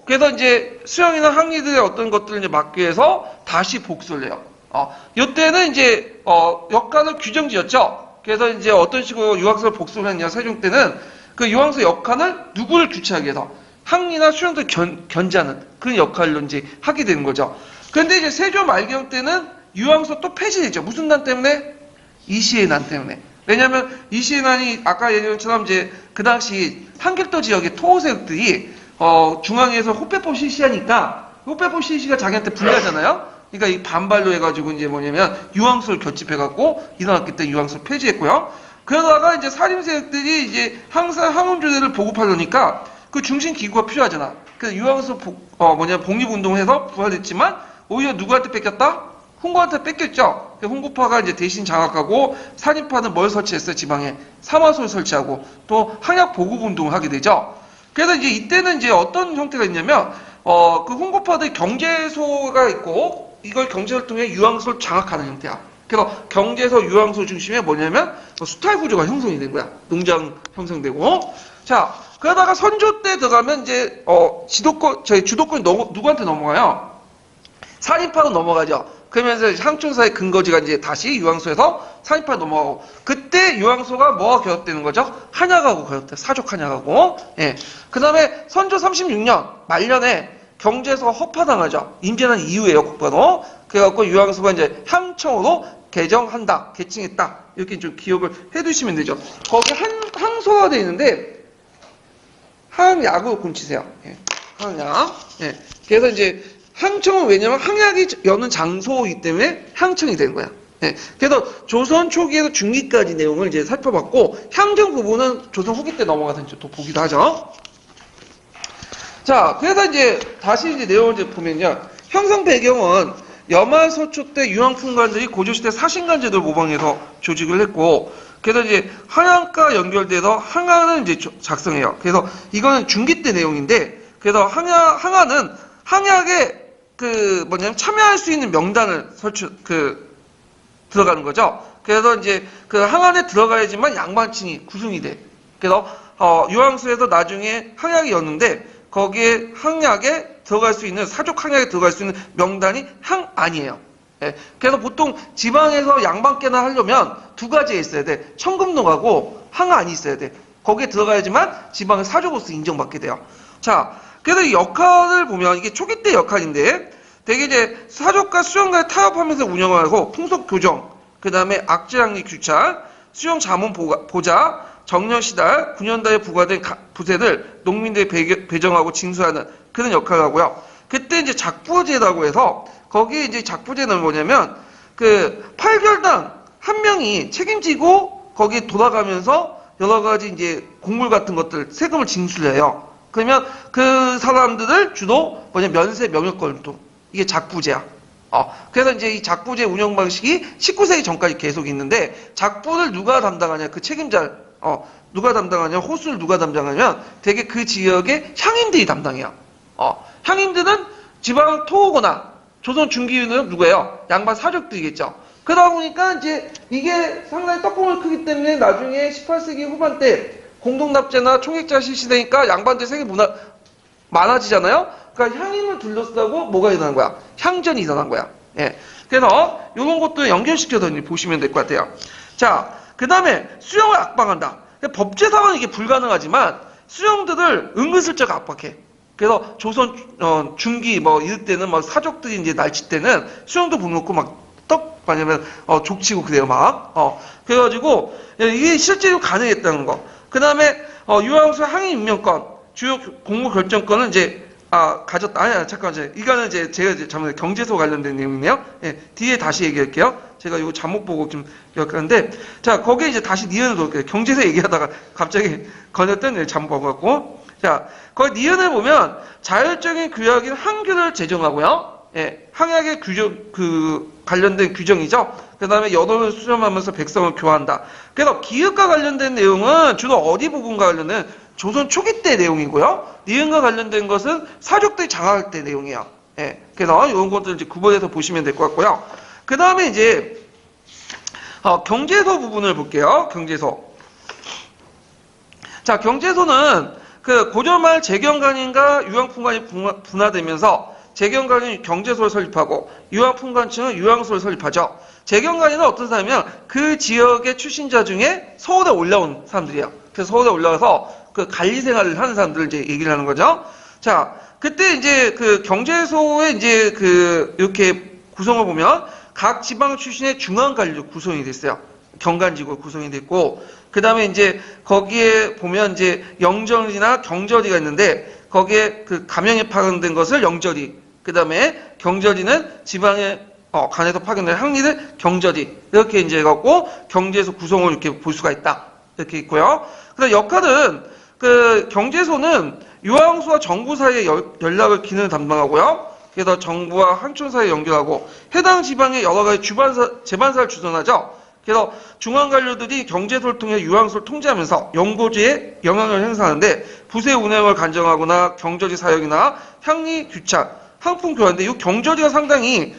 그래서 이제 수령이나 항리들의 어떤 것들을 이제 막기 위해서 다시 복수를 해요. 이때는 이제 역할을 규정지었죠. 그래서 이제 어떤 식으로 유황소를 복수를 했냐, 세종 때는 그 유황소 역할을 누구를 규칙하기 위해서 항리나 수령들 견제하는 그런 역할로 이제 하게 되는 거죠. 그런데 이제 세종 말경 때는 유황소 또 폐지되죠. 무슨 난 때문에? 이시의 난 때문에. 왜냐하면 이시의 난이 아까 얘기한 것처럼 이제 그 당시 한길도 지역의 토호세력들이 중앙에서 호패법 실시하니까, 호패법 실시가 자기한테 불리하잖아요. 그러니까 이 반발로 해가지고 이제 뭐냐면 유황소를 결집해갖고 일어났기 때문에 유황소를 폐지했고요. 그러다가 이제 살인세력들이 이제 항상 항운조대를 보급하려니까 그 중심 기구가 필요하잖아. 그래서 유황소 복립운동해서 부활했지만 오히려 누구한테 뺏겼다? 홍구한테 뺏겼죠. 홍구파가 이제 대신 장악하고, 살인파는 뭘 설치했어요? 지방에 사마소를 설치하고 또 항약 보급운동을 하게 되죠. 그래서 이제 이때는 이제 어떤 형태가 있냐면 그 홍구파들 경제소가 있고, 이걸 경제를 통해 유황소를 장악하는 형태야. 그래서 경제소 유황소 중심에 뭐냐면 수탈 구조가 형성이 된 거야. 농장 형성되고. 자, 그러다가 선조 때 들어가면 이제 주도권이 누구한테 넘어가요? 살인파로 넘어가죠. 그러면서 향촌사의 근거지가 이제 다시 유황소에서 산입화 넘어가고, 그때 유황소가 뭐가 결합되는 거죠? 한약하고 결합돼. 사족 한약하고. 예. 그 다음에 선조 36년 말년에 경제소가 허파당하죠. 임진한 이후에요, 국번호. 그래갖고 유황소가 이제 향청으로 개정한다, 개칭했다. 이렇게 좀 기억을 해두시면 되죠. 거기 항소가 되어 있는데, 항약으로 곤치세요. 예. 항약. 예. 그래서 이제 항청은 왜냐면 항약이 여는 장소이기 때문에 향청이 되는 거야. 예. 그래서 조선 초기에서 중기까지 내용을 이제 살펴봤고, 향정 부분은 조선 후기 때 넘어가서 이제 또 보기도 하죠. 자, 그래서 이제 다시 이제 내용을 이제 보면요. 형성 배경은 여마서초 때 유황풍관들이 고조시대 사신관 제도를 모방해서 조직을 했고, 그래서 이제 항양과 연결돼서 항아는 이제 작성해요. 그래서 이거는 중기 때 내용인데, 그래서 항아는 항약에 참여할 수 있는 명단을 들어가는 거죠. 그래서 이제 그 항안에 들어가야지만 양반층이 구성이 돼. 그래서 유황소에서 나중에 항약이었는데, 거기에 항약에 들어갈 수 있는, 사족 항약에 들어갈 수 있는 명단이 항안이에요. 예. 그래서 보통 지방에서 양반께나 하려면 두 가지에 있어야 돼. 청금록하고 항안이 있어야 돼. 거기에 들어가야지만 지방의 사족으로서 인정받게 돼요. 자, 그래서 이 역할을 보면 이게 초기 때 역할인데, 되게 이제 사족과 수령과의 타협하면서 운영하고 풍속 교정, 그 다음에 악재량리 규찰, 수령 자문 보자, 정년시달, 9년달에 부과된 부세를 농민들에 배정하고 징수하는 그런 역할을 하고요. 그때 이제 작부제라고 해서, 거기에 이제 작부제는 뭐냐면, 8결당 한 명이 책임지고, 거기 돌아가면서 여러 가지 이제 곡물 같은 것들, 세금을 징수를 해요. 그러면 그 사람들을 주로 면세 명예권도, 이게 작부제야. 그래서 이제 이 작부제 운영 방식이 19세기 전까지 계속 있는데, 작부를 누가 담당하냐, 그 책임자를, 누가 담당하냐, 호수를 누가 담당하냐면, 되게 그 지역의 향인들이 담당해요. 향인들은 지방 토호거나, 조선 중기는 누구예요? 양반 사족들이겠죠. 그러다 보니까 이제 이게 상당히 떡고물 크기 때문에 나중에 18세기 후반 때 공동납제나 총액자 실시되니까 양반들 세금이 많아지잖아요? 그러니까 향임을 둘러싸고 뭐가 일어난 거야? 향전이 일어난 거야. 예. 그래서 이런 것도 연결시켜서 보시면 될 것 같아요. 자, 그 다음에 수령을 압박한다. 법제상은 이게 불가능하지만 수령들을 은근슬쩍 압박해. 그래서 조선 중기 이럴 때는 사족들이 이제 날칠 때는 수령도 붙여놓고 아니면 족치고 그래요 그래가지고 이게 실제로 가능했다는 거. 그 다음에 유황소 항의 임명권, 주요 공무 결정권은 이제 가졌다. 잠깐만요. 이거는 제가 이제 잘못 경제소 관련된 내용이네요. 예, 뒤에 다시 얘기할게요. 제가 이거 잘못 보고 좀 기억하는데, 자, 거기에 이제 다시 니은을 놓을게요. 경제소 얘기하다가 갑자기 걸렸던 잘못 봐갖고. 자, 거기 니은을 보면 자율적인 규약인 항규를 제정하고요. 예, 항약의 관련된 규정이죠. 그 다음에 여론을 수렴하면서 백성을 교화한다. 그래서 기획과 관련된 내용은 주로 어디 부분과 관련된 조선 초기 때 내용이고요. 니은과 관련된 것은 사족들이 장악할 때 내용이에요. 예, 그래서 이런 것들 이제 구분해서 보시면 될 것 같고요. 그 다음에 이제 경제소 부분을 볼게요. 경제소. 자, 경제소는 고려말 재경관인과 유황풍관이 분화되면서 재경관이 경제소를 설립하고 유황풍관층은 유황소를 설립하죠. 재경관이는 어떤 사람이면 그 지역의 출신자 중에 서울에 올라온 사람들이에요. 그래서 서울에 올라가서 관리 생활을 하는 사람들을 이제 얘기를 하는 거죠. 자, 그때 이제 경제소의 이제 이렇게 구성을 보면 각 지방 출신의 중앙 관리로 구성이 됐어요. 경관지구 구성이 됐고, 그 다음에 이제 거기에 보면 이제 영절이나 경절이가 있는데, 거기에 가명에 파견된 것을 영절이, 그 다음에 경절이는 지방에 간에서 파견된 항리를 경절이, 이렇게 이제 해갖고 경제소 구성을 이렇게 볼 수가 있다. 이렇게 있고요. 그다음 역할은 경제소는 유황소와 정부 사이의 연락을 기능을 담당하고요. 그래서 정부와 항촌 사이에 연결하고 해당 지방의 여러 가지 재반사를 주선하죠. 그래서 중앙 관료들이 경제소를 통해 유황소를 통제하면서 연고지에 영향을 행사하는데 부세 운행을 간정하거나 경절이 사역이나 향리 규찰, 항품 교환인데 이 경절이가 상당히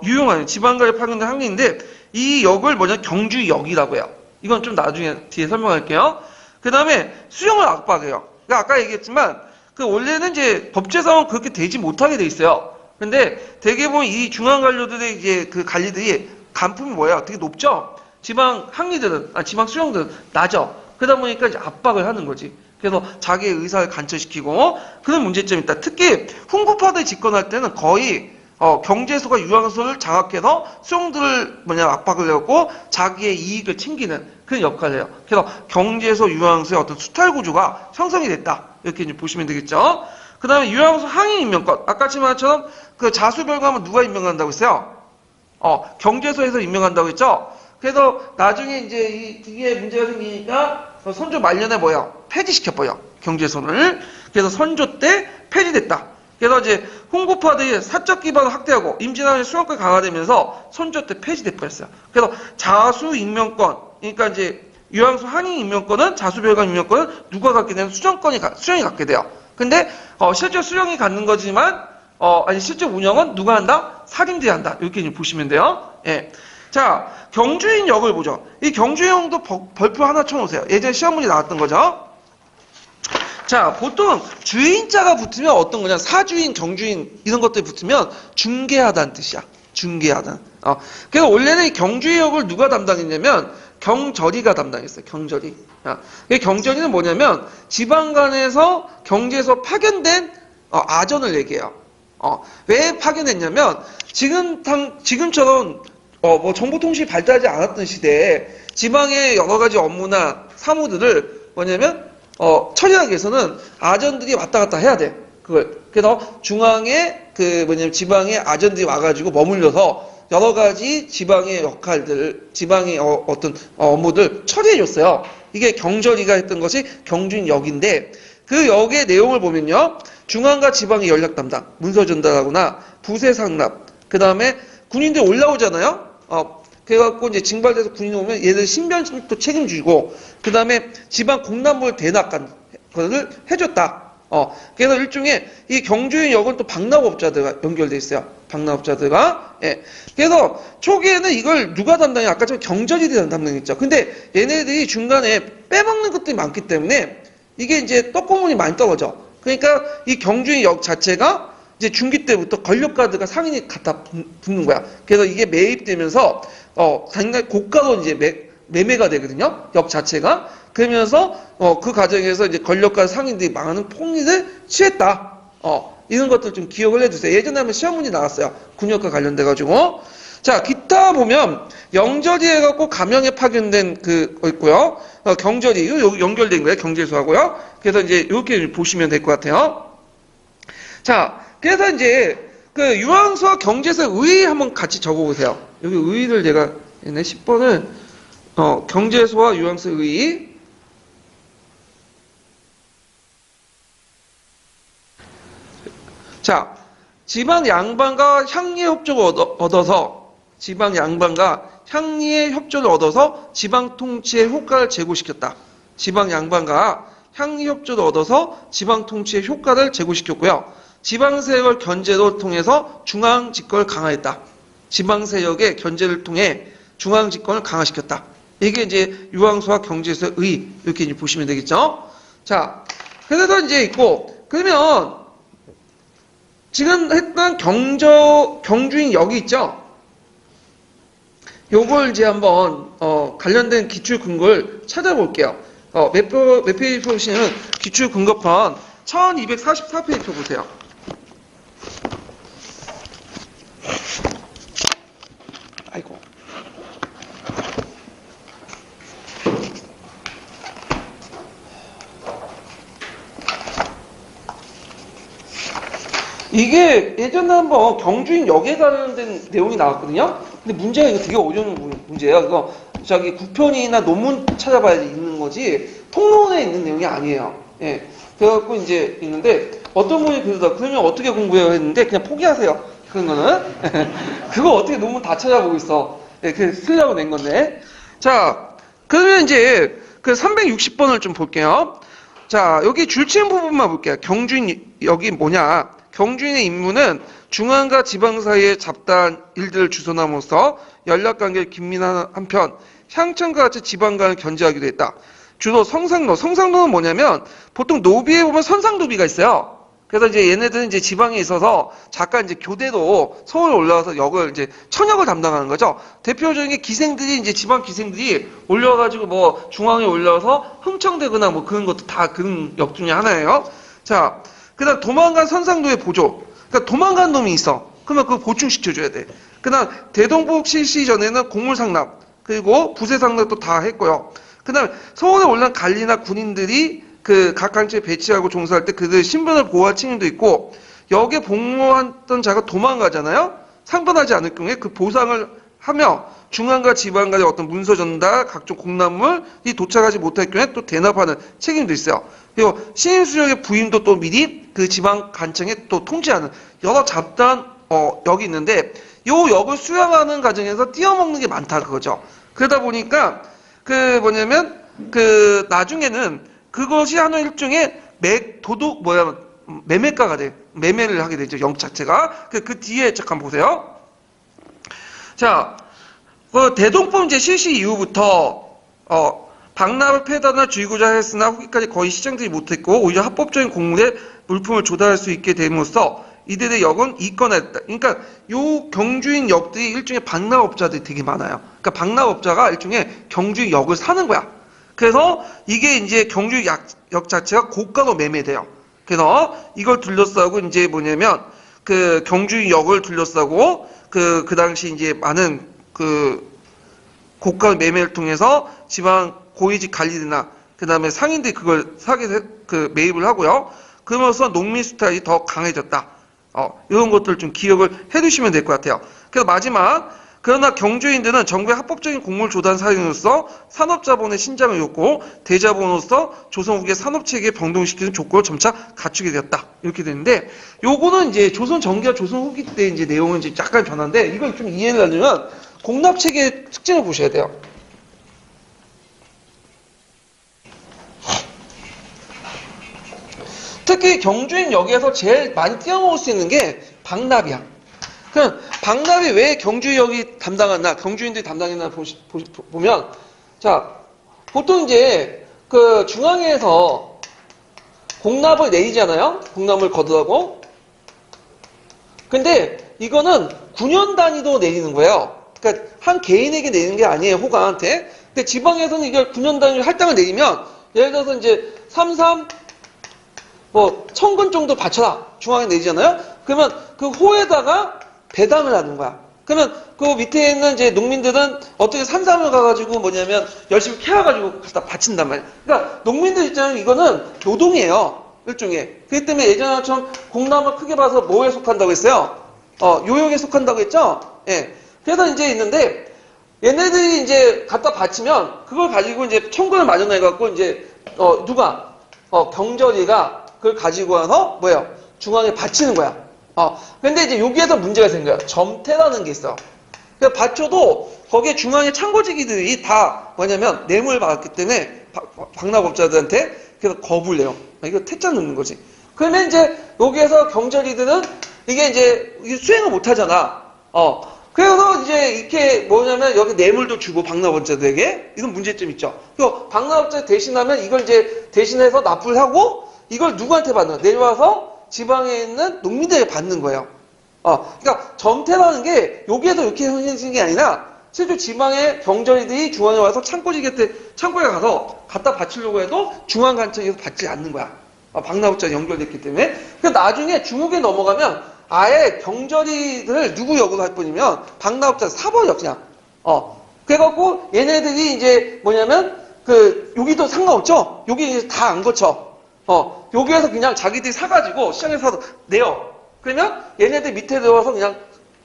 유용한 지방간에 파견된 항리인데 이 역을 경주역이라고 해요. 이건 좀 나중에 뒤에 설명할게요. 그 다음에 수령을 압박해요. 그러니까 아까 얘기했지만 원래는 이제 법제상은 그렇게 되지 못하게 돼 있어요. 근데 대개 보면 이 중앙 관료들의 이제 그 관리들이 간품이 뭐예요? 되게 높죠? 지방 항리들은, 지방 수령들은 낮아. 그러다 보니까 이제 압박을 하는 거지. 그래서 자기의 의사를 관철시키고 그런 문제점이 있다. 특히 훈구파들이 집권할 때는 거의 경제소가 유황소를 장악해서 수용들을 압박을 해갖고 자기의 이익을 챙기는 그런 역할을 해요. 그래서 경제소 유황소의 어떤 수탈 구조가 형성이 됐다. 이렇게 이제 보시면 되겠죠. 그 다음에 유황소 항의 임명권. 아까 말처럼 그 자수별감은 누가 임명한다고 했어요? 경제소에서 임명한다고 했죠? 그래서 나중에 이제 이게 문제가 생기니까 선조 말년에 뭐야? 폐지시켜버려. 경제소를. 그래서 선조 때 폐지됐다. 그래서 이제 훈구파들이 사적 기반을 확대하고 임진왜란의 수용권이 강화되면서 선조 때 폐지돼버렸어요. 그래서 자수 임명권, 그러니까 이제 유황소 항의 임명권은 자수별감 임명권은 누가 갖게 되는 수령이 갖게 돼요. 근데 실제 수령이 갖는 거지만 실제 운영은 누가 한다? 사림들이 한다. 이렇게 이제 보시면 돼요. 예. 자, 경주인 역을 보죠. 이 경주인역도 벌표 하나 쳐놓으세요. 예전에 시험 문제 나왔던 거죠. 자, 보통 주인자가 붙으면 어떤 거냐? 사주인, 경주인 이런 것들이 붙으면 중개하다는 뜻이야. 중개하다. 그래서 원래는 이 경주역을 누가 담당했냐면 경절이가 담당했어요. 경절이. 이 경절이는 뭐냐면 지방 간에서 경제에서 파견된 아전을 얘기해요. 왜 파견했냐면 지금처럼 뭐 정보통신이 발달하지 않았던 시대에 지방의 여러 가지 업무나 사무들을 뭐냐면 처리하기 위해서는 아전들이 왔다 갔다 해야 돼. 그걸. 그래서 중앙에 지방의 아전들이 와가지고 머물러서 여러 가지 지방의 역할들, 지방의 어떤 업무들 처리해줬어요. 이게 경절이가 했던 것이 경주인역인데 그 역의 내용을 보면요. 중앙과 지방의 연락 담당, 문서 전달하거나 부세 상납, 그 다음에 군인들 올라오잖아요. 그래갖고 이제 징발돼서 군인이 오면 얘들 신변도 책임지고, 그 다음에 지방 공납물 대납을 해줬다. 그래서 일종의 이 경주인 역은 또 방납업자들과 연결돼 있어요. 방납업자들과. 예. 그래서 초기에는 이걸 누가 담당해? 아까 좀 경절이들이 담당했죠. 근데 얘네들이 중간에 빼먹는 것들이 많기 때문에 이게 이제 떡고물이 많이 떨어져. 그러니까 이 경주인 역 자체가 이제 중기 때부터 권력가들과 상인이 갖다 붙는 거야. 그래서 이게 매입되면서 상당히 고가로 이제 매매가 되거든요. 역 자체가. 그러면서 그 과정에서 이제 권력가 상인들이 많은 폭리를 취했다. 이런 것들 좀 기억을 해주세요. 예전에 한번 시험 문제 나왔어요. 군역과 관련돼 가지고. 자, 기타 보면 영절이 해갖고 가명에 파견된 거 있고요. 경절이 이거 연결된 거예요. 경제소하고요. 그래서 이제 이렇게 보시면 될 것 같아요. 자, 그래서 이제 그 유황소와 경제소의 의의 한번 같이 적어보세요. 여기 의의를 제가 얘네 10번을 경제소와 유황소의 의의. 자, 지방 양반과 향리의 협조를 얻어서 지방 양반과 향리의 협조를 얻어서 지방 통치의 효과를 제고시켰다. 지방 양반과 향리 협조를 얻어서 지방 통치의 효과를 제고시켰고요. 지방 세력을 견제로 통해서 중앙 집권을 강화했다. 지방 세력의 견제를 통해 중앙 집권을 강화시켰다. 이게 이제 유황소와 경제소의 의 이렇게 이제 보시면 되겠죠. 자, 그래서 이제 있고 그러면 지금 했던 경주인 역이 있죠. 요걸 이제 한번 관련된 기출 근거를 찾아볼게요. 몇 페이지 보시면 기출 근거편 1244페이지 펴보세요. 아이고. 이게 예전에 한번 경주인 역에 관련된 내용이 나왔거든요. 근데 문제가 이거 되게 어려운 문제예요. 이거 국편이나 논문 찾아봐야 있는 거지 통론에 있는 내용이 아니에요. 예. 그래갖고 이제 있는데 어떤 분이 그러면 어떻게 공부해요 했는데 그냥 포기하세요. 그런 거는 그거 어떻게 논문 다 찾아보고 있어. 예, 그래서 쓰려고 낸 건데. 자, 그러면 이제 그 360번을 좀 볼게요. 자, 여기 줄치는 부분만 볼게요. 경주인 역이 뭐냐? 경주인의 임무는 중앙과 지방 사이의 잡다한 일들을 주선함으로써 연락관계를 긴밀한 한편 향천과 같이 지방 간을 견제하기도 했다. 주로 성상노. 성상노는 뭐냐면 보통 노비에 보면 선상노비가 있어요. 그래서 이제 얘네들은 이제 지방에 있어서 잠깐 이제 교대로 서울 올라와서 역을 이제 천역을 담당하는 거죠. 대표적인 게 기생들이 이제 지방 기생들이 올려가지고 뭐 중앙에 올라와서 흥청대거나 뭐 그런 것도 다 그런 역 중에 하나예요. 자, 그다음 도망간 선상도의 보조. 그러니까 도망간 놈이 있어. 그러면 그거 보충시켜줘야 돼. 그다음 대동복 실시 전에는 공물상납 그리고 부세상납도 다 했고요. 그다음 서울에 올라온 관리나 군인들이 그 각 강체에 배치하고 종사할 때 그들 신분을 보호할 책임도 있고 역에 복무했던 자가 도망가잖아요. 상관하지 않을 경우에 그 보상을 하며 중앙과 지방 간의 어떤 문서 전달, 각종 공납물이 도착하지 못할 경우에 또 대납하는 책임도 있어요. 그리고 신임 수령의 부임도 또 미리 그 지방 간청에 또 통지하는 여러 잡다한 역이 있는데 요 역을 수행하는 과정에서 띄어먹는 게 많다 그거죠. 그러다 보니까 그 뭐냐면 그 나중에는 그것이 하나의 일종의 매매가가 돼. 매매를 하게 되죠. 영 자체가. 그 뒤에 잠깐 보세요. 자, 그 대동법제 실시 이후부터 박납을 폐단할 주의고자 했으나 후기까지 거의 시정되지 못했고 오히려 합법적인 공물에 물품을 조달할 수 있게 됨으로써 이들의 역은 이권했다. 그러니까 요 경주인 역들이 일종의 박납업자들이 되게 많아요. 그러니까 박납업자가 일종의 경주인 역을 사는 거야. 그래서 이게 이제 경주 역 자체가 고가로 매매돼요. 그래서 이걸 둘러싸고 이제 뭐냐면 그 경주 역을 둘러싸고 그 당시 이제 많은 그 고가 매매를 통해서 지방 고위직 관리들이나 그 다음에 상인들이 그걸 사게 그 매입을 하고요. 그러면서 농민 수탈이 더 강해졌다. 이런 것들 좀 기억을 해두시면 될 것 같아요. 그래서 마지막 그러나 경주인들은 정부의 합법적인 공물 조달 사용으로서 산업자본의 신장을 이뤘고 대자본으로서 조선 후기의 산업체계에 병동시키는 조건을 점차 갖추게 되었다. 이렇게 되는데 요거는 이제 조선 전기와 조선 후기 때 이제 내용은 이제 약간 변화인데 이걸 좀 이해를 하려면 공납체계의 특징을 보셔야 돼요. 특히 경주인 역에서 제일 많이 띄어먹을 수 있는 게 박납이야. 그럼 박납이 왜 경주역이 담당했나, 경주인들이 담당했나 보면, 자, 보통 이제 그 중앙에서 공납을 내리잖아요. 공납을 거두라고. 근데 이거는 9년 단위로 내리는 거예요. 그러니까 한 개인에게 내리는 게 아니에요. 호가한테. 근데 지방에서는 이걸 9년 단위로 할당을 내리면 예를 들어서 이제 33 뭐 1000근 정도 바쳐라. 중앙에 내리잖아요. 그러면 그 호에다가 배당을 하는 거야. 그러면 그 밑에 있는 이제 농민들은 어떻게 산삼을 가가지고 뭐냐면 열심히 캐와가지고 갖다 바친단 말이야. 그러니까 농민들 입장에는 이거는 노동이에요. 일종의. 그렇기 때문에 예전처럼 공납을 크게 봐서 뭐에 속한다고 했어요? 요역에 속한다고 했죠? 예. 그래서 이제 있는데 얘네들이 이제 갖다 바치면 그걸 가지고 이제 청구를 마련해갖고 이제 누가 경절이가 그걸 가지고 와서 뭐예요? 중앙에 바치는 거야. 근데 이제 여기에서 문제가 생겨요. 점태라는 게 있어. 그러니까 받쳐도 거기에 중앙에 창고지기들이 다 뭐냐면 뇌물을 받았기 때문에 박납업자들한테 그래서 거부를 해요. 이거 퇴짜 넣는 거지. 그러면 이제 여기에서 경찰이들은 이게 이제 수행을 못 하잖아. 그래서 이제 이렇게 뭐냐면 여기 뇌물도 주고 박납업자들에게 이런 문제점 있죠. 그 박납업자 대신하면 이걸 이제 대신해서 납부를 하고 이걸 누구한테 받는? 내려와서 지방에 있는 농민들에게 받는 거예요. 그러니까 점태라는 게 여기에서 이렇게 형성된 게 아니라 실제 지방의 경절이들이 중앙에 와서 창고에 가서 갖다 바치려고 해도 중앙관청에서 받지 않는 거야. 박납업자 연결됐기 때문에. 그러니까 나중에 중국에 넘어가면 아예 경절이들을 누구 역으로 할 뿐이면 박납업자 사버려 그냥. 그래갖고 얘네들이 이제 뭐냐면 여기도 상관없죠. 여기 이제 다 안 거쳐. 여기에서 그냥 자기들이 사가지고 시장에서 사서 내요. 그러면 얘네들 밑에 들어와서 그냥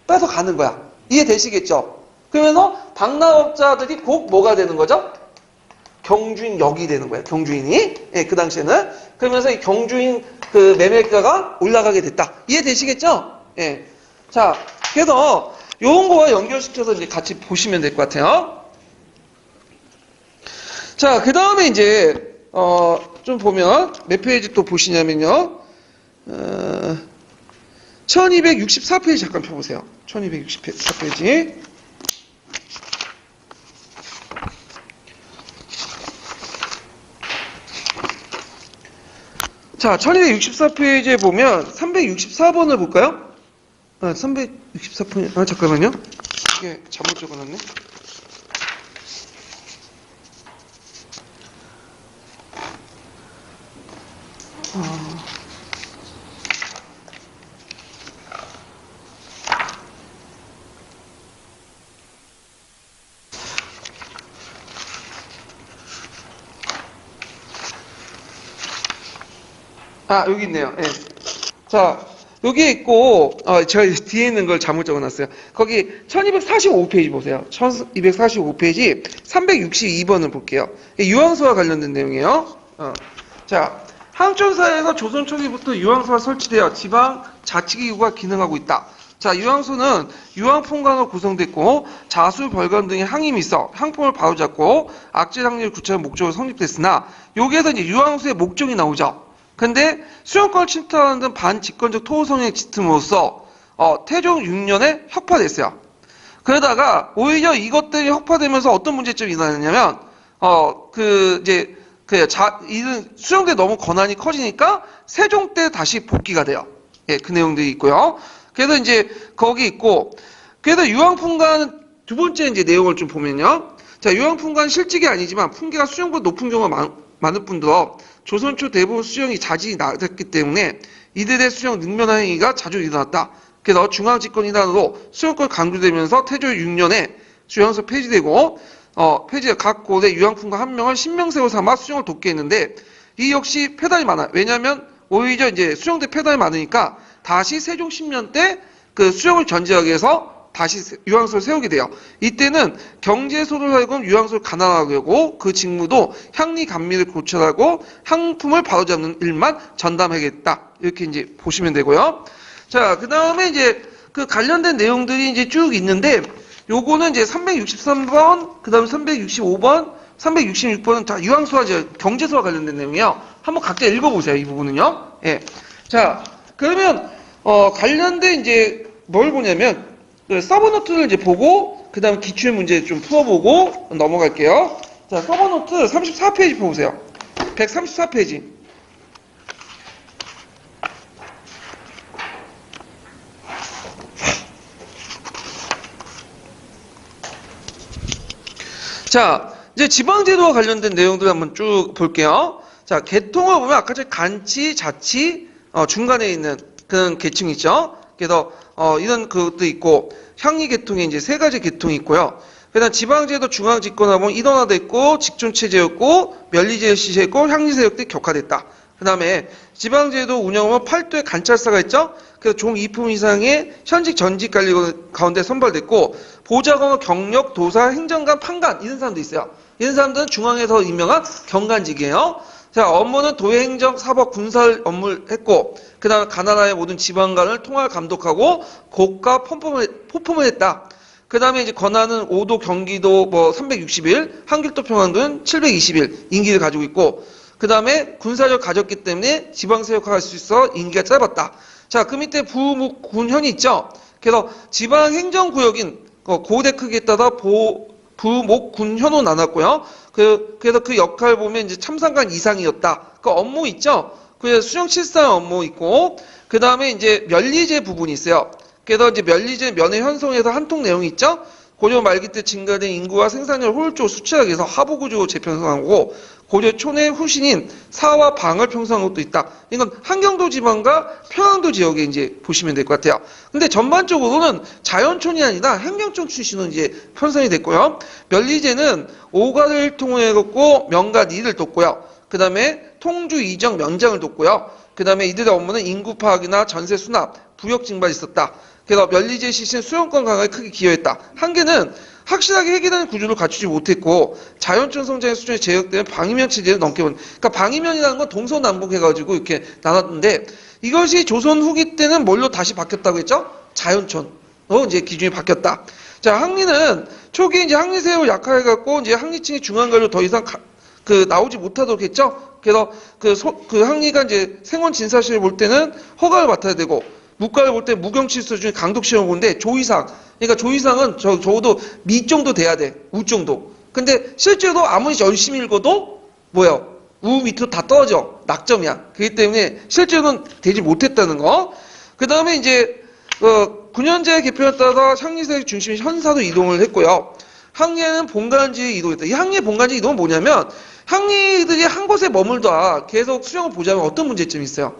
뺏어 가는 거야. 이해되시겠죠? 그러면서 박납업자들이 곧 뭐가 되는 거죠? 경주인 역이 되는 거예요. 경주인이. 예, 그 당시에는. 그러면서 이 경주인 그 매매가가 올라가게 됐다. 이해되시겠죠? 예. 자, 그래서 요런 거와 연결시켜서 이제 같이 보시면 될 것 같아요. 자, 그 다음에 이제 좀 보면 몇 페이지 또 보시냐면요. 1264페이지 잠깐 펴보세요. 1264페이지. 자, 1264페이지에 보면 364번을 볼까요? 364번, 잠깐만요. 이게 잘못 적어놨네. 여기 있네요. 예. 자, 여기 있고, 제가 뒤에 있는 걸 잘못 적어놨어요. 거기 1245페이지 보세요. 1245페이지 362번을 볼게요. 유황소와 관련된 내용이에요. 자, 항천사에서 조선 초기부터 유황소가 설치되어 지방 자치기구가 기능하고 있다. 자, 유황소는 유황풍관으로 구성됐고 자수, 벌관 등의 항임이 있어 항풍을 바로잡고 악질 항리를 구체화한 목적으로 성립됐으나 여기에서 이제 유황소의 목적이 나오죠. 근데 수용권을 침탈하는 등 반직권적 토호성의 짙음으로써 태종 6년에 혁파됐어요. 그러다가 오히려 이것들이 혁파되면서 어떤 문제점이 일어나냐면 이는 수용대 너무 권한이 커지니까 세종 때 다시 복귀가 돼요. 예, 그 내용들이 있고요. 그래서 이제 거기 있고, 그래서 유황풍관 두 번째 이제 내용을 좀 보면요. 자, 유황풍관 실직이 아니지만 풍계가 수용보다 높은 경우가 많을 뿐더러 조선 초 대부분 수령이 자질이 낮았기 때문에 이들의 수령 능면한 행위가 자주 일어났다. 그래서 중앙집권이단으로 수령권 강조되면서 태조 6년에 유황소 폐지되고 폐지해 각 고대 유황풍관 한 명을 신명세로 삼아 수령을 돕게 했는데 이 역시 폐단이 많아요. 왜냐하면 오히려 이제 수령대 폐단이 많으니까 다시 세종 10년 때 그 수령을 견제하기 위해서 다시 유황소를 세우게 돼요. 이때는 경제소를 하여금 유황소를 가난하게 하고 그 직무도 향리 감미를 고찰하고 항품을 바로잡는 일만 전담하겠다. 이렇게 이제 보시면 되고요. 자, 그 다음에 이제 그 관련된 내용들이 이제 쭉 있는데 요거는 이제 363번, 그 다음에 365번, 366번은 다 유황소와 경제소와 관련된 내용이에요. 한번 각자 읽어보세요. 이 부분은요. 예. 자, 그러면 관련된 이제 뭘 보냐면 서브노트를 이제 보고 그 다음 기출 문제 좀 풀어보고 넘어갈게요. 자, 서브노트 34페이지 보세요. 134페이지. 자, 이제 지방제도와 관련된 내용들 한번 쭉 볼게요. 자, 계통을 보면 아까 전에 간치, 자치, 중간에 있는 그런 계층이 있죠. 그래서 이런 것도 있고 향리 계통에 이제 세 가지 계통이 있고요. 그다음 지방제도 중앙집권하면 인원화돼 있고 직존체제였고 면리제 시제였고 향리세력들이 격화됐다. 그다음에 지방제도 운영하면 8도의 관찰사가 있죠. 그래서 종 2품 이상의 현직 전직 관리 가운데 선발됐고 보좌관과 경력, 도사, 행정관, 판관 이런 사람도 있어요. 이런 사람들은 중앙에서 임명한 경관직이에요. 자, 업무는 도의 행정, 사법, 군사 업무를 했고 그 다음에 가나다의 모든 지방관을 통할 감독하고 국가 포품을 했다. 그 다음에 이제 권한은 5도 경기도 360일, 한길도 평안도는 720일 임기를 가지고 있고 그 다음에 군사력 가졌기 때문에 지방세력화할 수 있어 임기가 짧았다. 자, 그 밑에 부묵군현이 있죠. 그래서 지방행정구역인 고대 크기에 따라 부목군현으로 나눴고요. 그래서 그 역할 보면 이제 참상관 이상이었다. 그 업무 있죠. 그래서 수령칠상 업무 있고 그 다음에 이제 면리제 부분이 있어요. 그래서 이제 면리제 면의 현송에서 한통 내용이 있죠. 고려 말기 때 증가된 인구와 생산량을 효율적으로 수출하기 위해서 하부구조 재편성하고 고려 촌의 후신인 사와 방을 평성한 것도 있다. 이건 한경도 지방과 평안도 지역에 이제 보시면 될 것 같아요. 근데 전반적으로는 자연촌이 아니라 행정촌 출신으로 이제 편성이 됐고요. 면리제는 오가를 통해갖고 명가 이를 돕고요. 그 다음에 통주 이정 면장을 돕고요. 그 다음에 이들의 업무는 인구 파악이나 전세 수납, 부역 징발이 있었다. 그래서 면리제 시신 수용권 강화에 크게 기여했다. 한계는 확실하게 해결하는 구조를 갖추지 못했고 자연촌 성장의 수준이 제약되면 방위면 체제를 넘게 본. 그러니까 방위면이라는 건 동서남북 해가지고 이렇게 나눴는데 이것이 조선 후기 때는 뭘로 다시 바뀌었다고 했죠? 자연촌으로 이제 기준이 바뀌었다. 자, 항리는 초기에 이제 항리세력을 약화해갖고 이제 항리층이 중앙관료 더 이상 나오지 못하도록 했죠. 그래서 그 항리가 이제 생원 진사실을 볼 때는 허가를 맡아야 되고 무과를 볼 때 무경치 수준의 강독 시험을 보는데 조이상. 그러니까 조이상은 적어도 미 정도 돼야 돼. 우 정도. 근데 실제로 아무리 열심히 읽어도 뭐예요? 우 밑으로 다 떨어져. 낙점이야. 그렇기 때문에 실제로는 되지 못했다는 거. 그 다음에 이제 군현제의 개편에 따라 항리세력 중심이 현사로 이동을 했고요. 항리는 본관지에 이동했다. 이 항리의 본관지 이동은 뭐냐면 항리들이 한 곳에 머물다 계속 수령을 보자면 어떤 문제점이 있어요?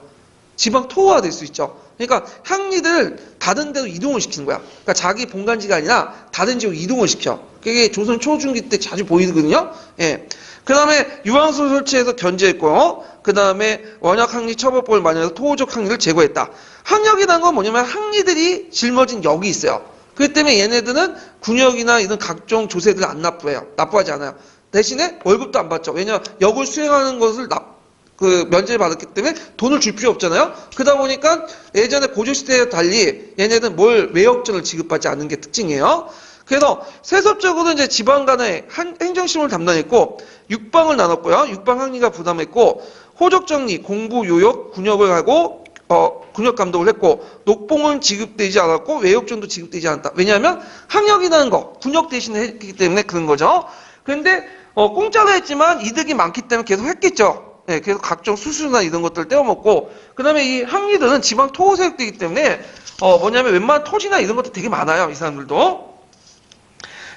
지방 토호화 될 수 있죠. 그러니까 항리들 다른 데로 이동을 시키는 거야. 그러니까 자기 본관지가 아니라 다른 지역으로 이동을 시켜. 그게 조선 초중기 때 자주 보이거든요. 예. 그 다음에 유황소 설치해서 견제했고요. 그 다음에 원약 항리 처벌법을 마련해서 토호적 항리를 제거했다. 항역이라는 건 뭐냐면 항리들이 짊어진 역이 있어요. 그렇기 때문에 얘네들은 군역이나 이런 각종 조세들을 안 납부해요. 납부하지 않아요. 대신에 월급도 안 받죠. 왜냐하면 역을 수행하는 것을 면제를 받았기 때문에 돈을 줄 필요 없잖아요. 그러다 보니까 예전에 고조시대와 달리 얘네들은 외역전을 지급받지 않는 게 특징이에요. 그래서 세습적으로 이제 지방 간의 행정심을 담당했고 육방을 나눴고요. 육방 항리가 부담했고 호적정리, 공부, 요역, 군역을 하고 군역 감독을 했고 녹봉은 지급되지 않았고 외역전도 지급되지 않았다. 왜냐하면 항역이라는 거 군역 대신 했기 때문에 그런 거죠. 그런데 공짜로 했지만 이득이 많기 때문에 계속 했겠죠. 네, 그래서 각종 수수나 이런 것들 떼어먹고 그 다음에 이 항리들은 지방 토호세력이기 때문에 뭐냐면 웬만한 토지나 이런 것도 되게 많아요. 이 사람들도.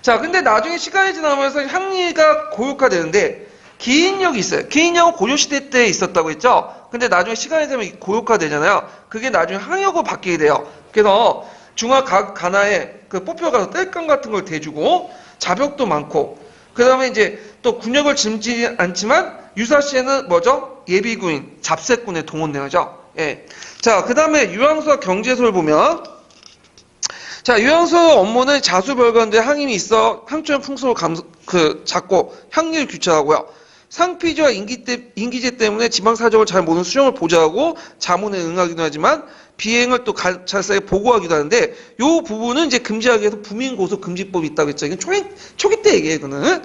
자, 근데 나중에 시간이 지나면서 항리가 고육화되는데 기인역이 있어요. 기인역은 고조시대 때 있었다고 했죠. 근데 나중에 시간이 되면 고육화되잖아요. 그게 나중에 항역으로 바뀌게 돼요. 그래서 중화 가나에 그 뽑혀가서 땔감 같은 걸 대주고 자벽도 많고 그 다음에 이제 또 군역을 짊지 않지만 유사시에는 뭐죠? 예비군인, 잡세꾼에 동원되죠. 예. 자, 그 다음에 유황소와 경제소를 보면 자, 유황소 업무는 자수별관대 항임이 있어 항촌 풍속을 잡고 항리를 규칙하고요. 상피지와 인기제 때문에 지방 사정을 잘 모르는 수령을 보좌하고 자문에 응하기도 하지만 비행을 또 잘싸게 보고하기도 하는데 요 부분은 이제 금지하기 위해서 부민고소 금지법이 있다고 했죠. 이건 초기 때 얘기예요, 그거는.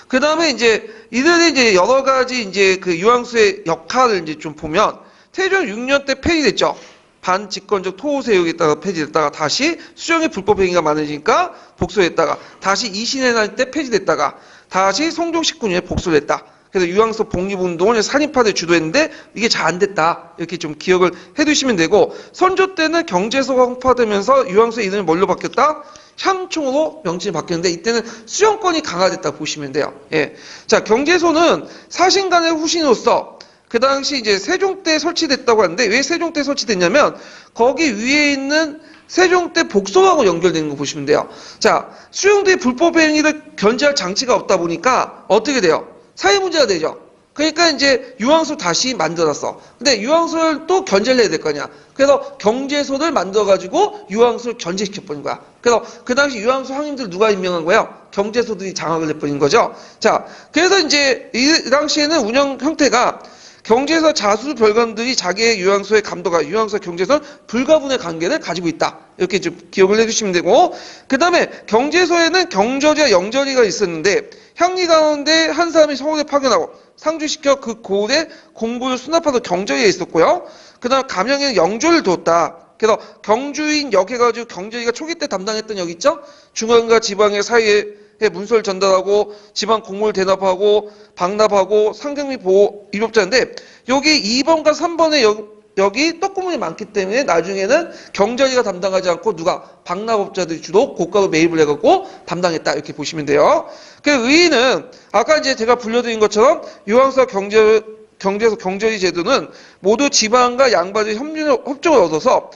그 다음에 이제 이들이 이제 여러 가지 이제 그 유황소의 역할을 이제 좀 보면 태종 6년 때 폐지됐죠. 반집권적 토호세력에다가 폐지됐다가 다시 수령의 불법행위가 많아지니까 복소했다가 다시 이신의 날 때 폐지됐다가 다시 성종 19년에 복소를 했다. 그래서 유황소 복립운동을 살인파들 주도했는데 이게 잘 안 됐다. 이렇게 좀 기억을 해두시면 되고 선조 때는 경제소가 홍파되면서 유황소의 이름이 뭘로 바뀌었다? 향총으로 명칭이 바뀌었는데 이때는 수령권이 강화됐다 보시면 돼요. 예. 자, 경제소는 사신간의 후신으로서 그 당시 이제 세종 때 설치됐다고 하는데 왜 세종 때 설치됐냐면 거기 위에 있는 세종 때 복소하고 연결되는 거 보시면 돼요. 자, 수용대의 불법 행위를 견제할 장치가 없다 보니까 어떻게 돼요? 사회 문제가 되죠. 그러니까 이제 유황소 다시 만들었어. 근데 유황소를 또 견제를 해야 될 거 아니야. 그래서 경제소를 만들어가지고 유황소를 견제시켜버린 거야. 그래서 그 당시 유황소 항임들 누가 임명한 거예요? 경제소들이 장악을 해버린 거죠. 자, 그래서 이제 이 당시에는 운영 형태가 경제소 자수 별관들이 자기의 유황소의 감독과 유황소 경제소는 불가분의 관계를 가지고 있다. 이렇게 좀 기억을 해주시면 되고 그 다음에 경제소에는 경저리와 영저리가 있었는데 향리 가운데 한 사람이 서울에 파견하고 상주시켜 그 고을에 공부를 수납하던 경저리에 있었고요. 그 다음 감영에는 영조를 두었다. 그래서 경주인 역 해가지고 경저리가 초기 때 담당했던 역 있죠? 중앙과 지방의 사이에 문서를 전달하고 지방 공무를 대납하고 방납하고 상경비 보호 입업자인데 여기 2번과 3번의 여기 떡구멍이 많기 때문에 나중에는 경저리가 담당하지 않고 누가 방납업자들이 주로 고가로 매입을 해갖고 담당했다 이렇게 보시면 돼요. 그 의의는 아까 이제 제가 불려드린 것처럼 유황소 경제소 경저리 제도는 모두 지방과 양반의 협정을 얻어서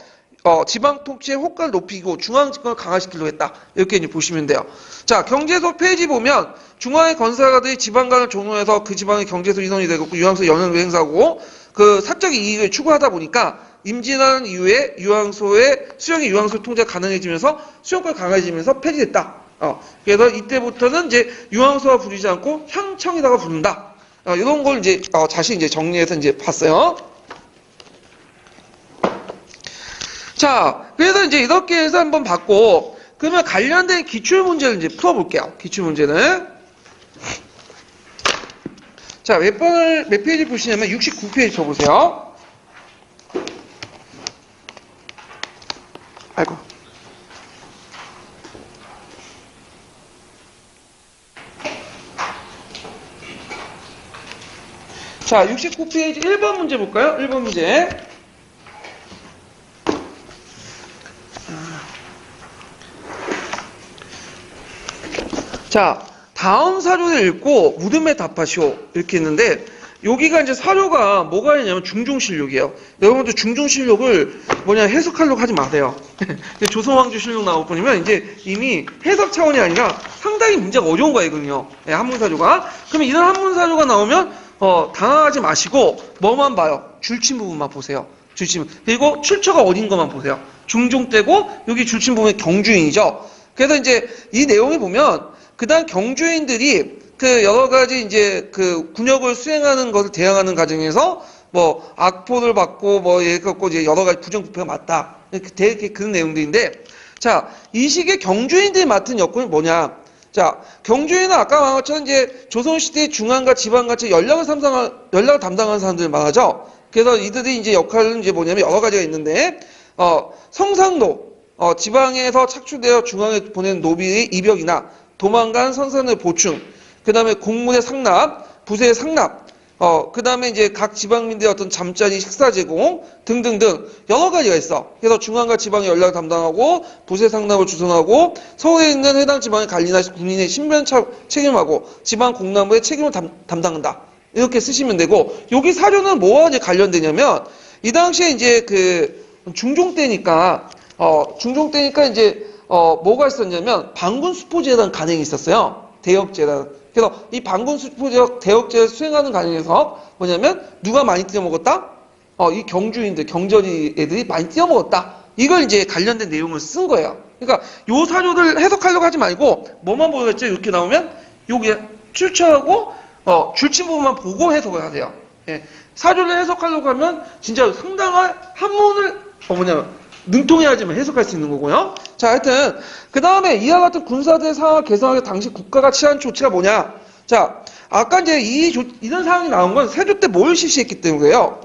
지방 통치의 효과를 높이고 중앙 집권을 강화시키려고 했다. 이렇게 이제 보시면 돼요. 자, 경제소 페이지 보면 중앙의 건설가들이 지방간을 종용해서 그 지방의 경제소 인원이 되고 유황소 영향을 행사하고 그 사적 이익을 추구하다 보니까 임진왜란 이후에 유황소의 수령의 유황소 통제가 가능해지면서 수용권이 강해지면서 폐지됐다. 그래서 이때부터는 이제 유황소가 부르지 않고 향청이라고 부른다. 이런 걸 이제 자신 이제 정리해서 이제 봤어요. 자, 그래서 이제 이렇게 해서 한번 봤고, 그러면 관련된 기출문제를 이제 풀어볼게요. 기출문제는. 자, 몇 페이지 보시냐면 69페이지 쳐보세요. 아이고. 자, 69페이지 1번 문제 볼까요? 1번 문제. 자, 다음 사료를 읽고 묻음에 답하시오. 이렇게 했는데, 여기가 이제 사료가 뭐가 있냐면 중종실록이에요. 여러분들 중종실록을 해석하려고 하지 마세요. 조선왕조 실록 나올 뿐이면 이제 이미 해석 차원이 아니라 상당히 문제가 어려운 거거든요. 한문사료가. 그러면 이런 한문사료가 나오면 당황하지 마시고 뭐만 봐요? 줄침 부분만 보세요. 줄침. 그리고 출처가 어딘 것만 보세요. 중종 때고 여기 줄침 부분이 경주인이죠. 그래서 이제 이 내용을 보면 그다음 경주인들이 그 여러 가지 이제 그 군역을 수행하는 것을 대항하는 과정에서 뭐 악포를 받고 뭐 예를 갖고 이제 여러 가지 부정부패가 맞다. 이렇게 그런 내용들인데, 자, 이 시기에 경주인들이 맡은 역할은 뭐냐? 자, 경주인은 아까 말한 것처럼 이제 조선시대의 중앙과 지방같이 연락을 담당하는 사람들이 말하죠. 그래서 이들이 이제 역할은 이제 뭐냐면 여러 가지가 있는데, 성상노, 지방에서 착출되어 중앙에 보낸 노비의 입역이나 도망간 선선의 보충, 그 다음에 공문의 상납, 부세의 상납, 그 다음에 이제 각 지방민들의 어떤 잠자리 식사 제공 등등등 여러 가지가 있어. 그래서 중앙과 지방의 연락을 담당하고 부세 상납을 주선하고 서울에 있는 해당 지방의 관리나 군인의 신변 책임하고 지방 공납부의 책임을 담당한다. 이렇게 쓰시면 되고, 여기 사료는 뭐와 이제 관련되냐면 이 당시에 이제 그 중종 때니까 이제 뭐가 있었냐면 방군수포제라는 간행이 있었어요. 대역제라는. 그래서 이 방군수포제 대역제를 수행하는 과정에서 뭐냐면 누가 많이 띄어먹었다? 이 경주인들, 경전이 애들이 많이 띄어먹었다. 이걸 이제 관련된 내용을 쓴 거예요. 그러니까 요 사료를 해석하려고 하지 말고 뭐만 보겠죠? 이렇게 나오면 여기에 출처하고 줄침 부분만 보고 해석을 하세요. 예. 사료를 해석하려고 하면 진짜 상당한 한문을 능통해야지만 해석할 수 있는 거고요. 자, 하여튼 그 다음에 이와 같은 군사들의 상황을 개선하기 당시 국가가 취한 조치가 뭐냐? 자, 아까 이제 이런 상황이 나온 건 세조 때 뭘 실시했기 때문이에요?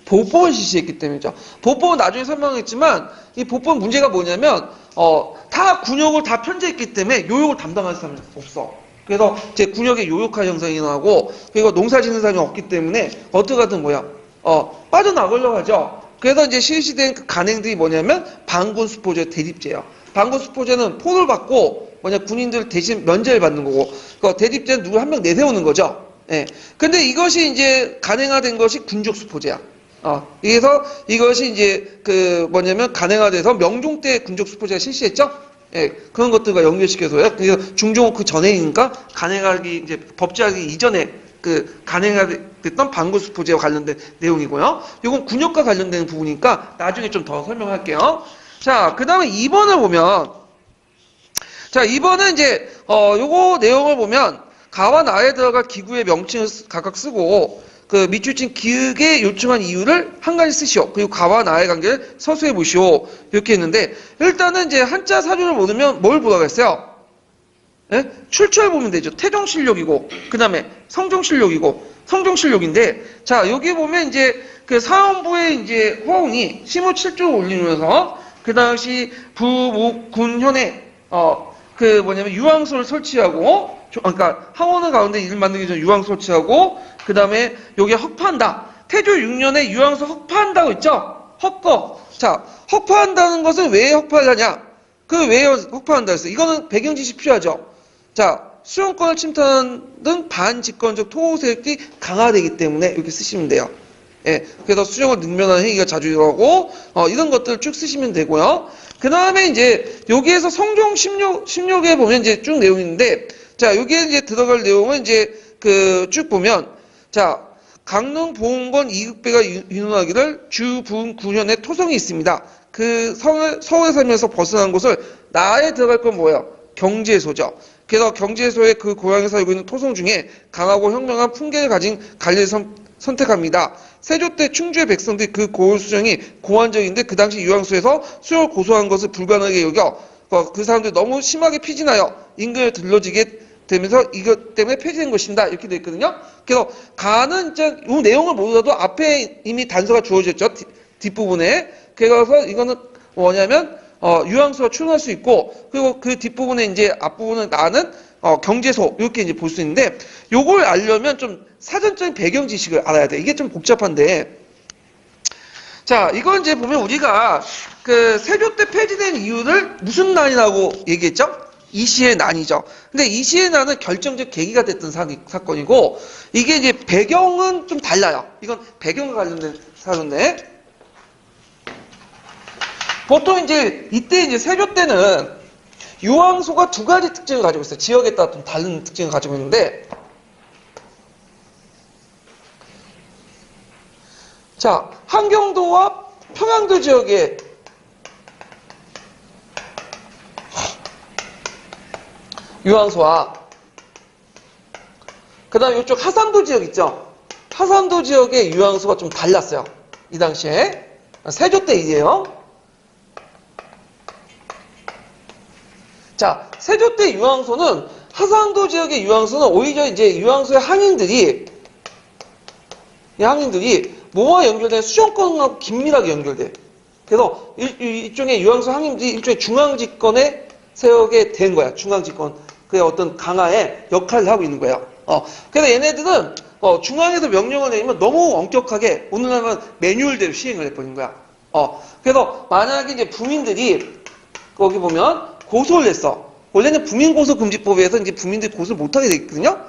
보법을 실시했기 때문이죠. 보법은 나중에 설명했지만 이 보법 문제가 뭐냐면 다 군역을 다 편제했기 때문에 요역을 담당할 사람이 없어. 그래서 제 군역의 요역화 현상이 나고, 그리고 농사 짓는 사람이 없기 때문에 어떻게 하든 빠져나가려고 하죠. 그래서 이제 실시된 그 간행들이 뭐냐면 방군수포제 대립제예요. 방군수포제는 포를 받고 군인들 대신 면제를 받는 거고, 그 대립제는 누구 한 명 내세우는 거죠. 예. 근데 이것이 이제 간행화된 것이 군족수포제야. 그래서 이것이 이제 간행화돼서 명종 때 군족수포제가 실시했죠. 예. 그런 것들과 연결시켜서요. 그래서 중종 그 전에니까 간행하기 이제 법제하기 이전에 그 간행화됐던 방군수포제와 관련된 내용이고요. 이건 군역과 관련된 부분이니까 나중에 좀 더 설명할게요. 자, 그 다음에 2번을 보면, 자, 2번은 이제 요거 내용을 보면 가와 나에 들어갈 기구의 명칭을 각각 쓰고 그 밑줄친 기역에 요청한 이유를 한 가지 쓰시오. 그리고 가와 나의 관계를 서술해 보시오. 이렇게 했는데, 일단은 이제 한자 사료를 모르면 뭘 보라고 했어요? 예? 출처를 보면 되죠. 태종실록이고, 그 다음에 성종실록이고, 성종실록인데, 자, 여기 보면 이제 그 사헌부의 이제 호응이 시무 7조를 올리면서 그 당시 부목군현에 유황소를 설치하고, 그러니까 항원을 가운데 이를 만들기 전에 유황소 설치하고, 그 다음에 여기에 헉파한다. 태조 6년에 유황소 헉파한다고 있죠? 헉거. 자, 헉파한다는 것은 왜 헉파하냐? 왜 헉파한다 했어요? 이거는 배경지식 필요하죠? 자, 수용권을 침탈하는 등 반집권적 토호 세력이 강화되기 때문에 이렇게 쓰시면 돼요. 예, 그래서 수령을 능멸하는 행위가 자주 일어나고, 이런 것들을 쭉 쓰시면 되고요. 그 다음에 이제 여기에서 성종 16에 보면 이제 쭉 내용이 있는데, 자, 여기에 이제 들어갈 내용은 이제 쭉 보면, 자, 강릉 보훈권 이극배가 윤원하기를 주 부흥 9년에 토성이 있습니다. 그 서울에 살면서 벗어난 곳을 나에 들어갈 건 뭐예요? 경제소죠. 그래서 경제소의 그 고향에 살고 있는 토성 중에 강하고 현명한 풍계를 가진 관리를 선택합니다. 세조 때 충주의 백성들이 그 고을 수령이 공안적인데 그 당시 유황소에서 수령을 고소한 것을 불가능하게 여겨 그 사람들이 너무 심하게 피진하여 인근을 들러지게 되면서 이것 때문에 폐지된 것입니다. 이렇게 되어 있거든요. 그래서 가는 이 내용을 모르더라도 앞에 이미 단서가 주어졌죠. 뒷부분에. 그래서 이거는 뭐냐면 유황소가 출현할 수 있고, 그리고 그 뒷부분에 이제 앞부분은 나는 경제소 이렇게 이제 볼 수 있는데 요걸 알려면 좀 사전적인 배경 지식을 알아야 돼. 이게 좀 복잡한데 자 이건 이제 보면 우리가 그 세조 때 폐지된 이유를 무슨 난이라고 얘기했죠? 이시의 난이죠. 근데 이시의 난은 결정적 계기가 됐던 사건이고 이게 이제 배경은 좀 달라요. 이건 배경과 관련된 사건인데 보통 이제 이때 이제 세조 때는 유황소가 두 가지 특징을 가지고 있어요. 지역에 따라 좀 다른 특징을 가지고 있는데 자 한경도와 평양도 지역의 유황소와 그 다음에 이쪽 하산도 지역 있죠. 하산도 지역의 유황소가 좀 달랐어요. 이 당시에 세조 때 일이에요. 자, 세조 때 유황소는 하산도 지역의 유황소는 오히려 이제 유황소의 항인들이 뭐와 연결된 수정권하고 긴밀하게 연결돼. 그래서 일종의 유황소 항인들이 일종의 중앙집권에 세우게 된 거야. 중앙집권 그의 어떤 강화의 역할을 하고 있는 거예요. 그래서 얘네들은 중앙에서 명령을 내리면 너무 엄격하게 오늘날은 매뉴얼대로 시행을 해버린 거야. 그래서 만약에 이제 부민들이 거기 보면 고소를 했어. 원래는 부민고소금지법에 의해서 이제 부민들이 고소를 못하게 돼 있거든요.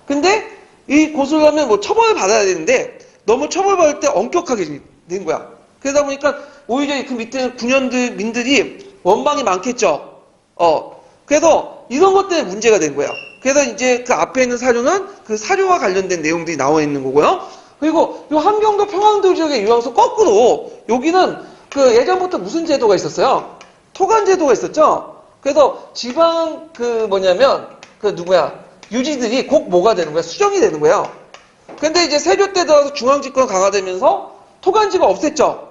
근데 이 고소를 하면 뭐 처벌을 받아야 되는데 너무 처벌받을 때 엄격하게 된 거야. 그러다 보니까 오히려 그 밑에 군현민들이 원망이 많겠죠. 그래서 이런 것 때문에 문제가 된 거예요. 그래서 이제 그 앞에 있는 사료는 그 사료와 관련된 내용들이 나와 있는 거고요. 그리고 이 함경도 평안도 지역의 유황소 거꾸로 여기는 그 예전부터 무슨 제도가 있었어요? 토간 제도가 있었죠. 그래서 지방 유지들이 곧 뭐가 되는 거야? 수정이 되는 거예요. 근데 이제 세조 때 들어서 중앙집권 강화되면서 토간지가 없앴죠.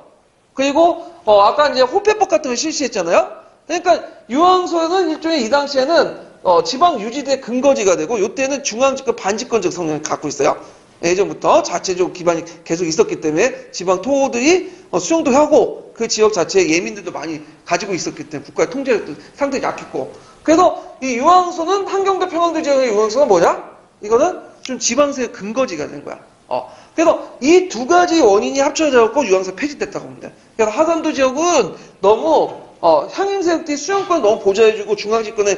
그리고 아까 이제 호패법 같은 걸 실시했잖아요. 그러니까 유황소는 일종의 이 당시에는 지방 유지들의 근거지가 되고 이때는 중앙집권 반집권적 성향을 갖고 있어요. 예전부터 자체적 기반이 계속 있었기 때문에 지방 토호들이 수용도 하고 그 지역 자체에 예민들도 많이 가지고 있었기 때문에 국가의 통제력도 상당히 약했고 그래서 이 유황소는 한경도 평안도 지역의 유황소는 뭐냐? 이거는 좀 지방세의 근거지가 된 거야. 그래서 이 두 가지 원인이 합쳐져서 유황소 폐지됐다고 봅니다. 그래서 하산도 지역은 너무 향임세력들이 수용권을 너무 보좌해주고 중앙집권에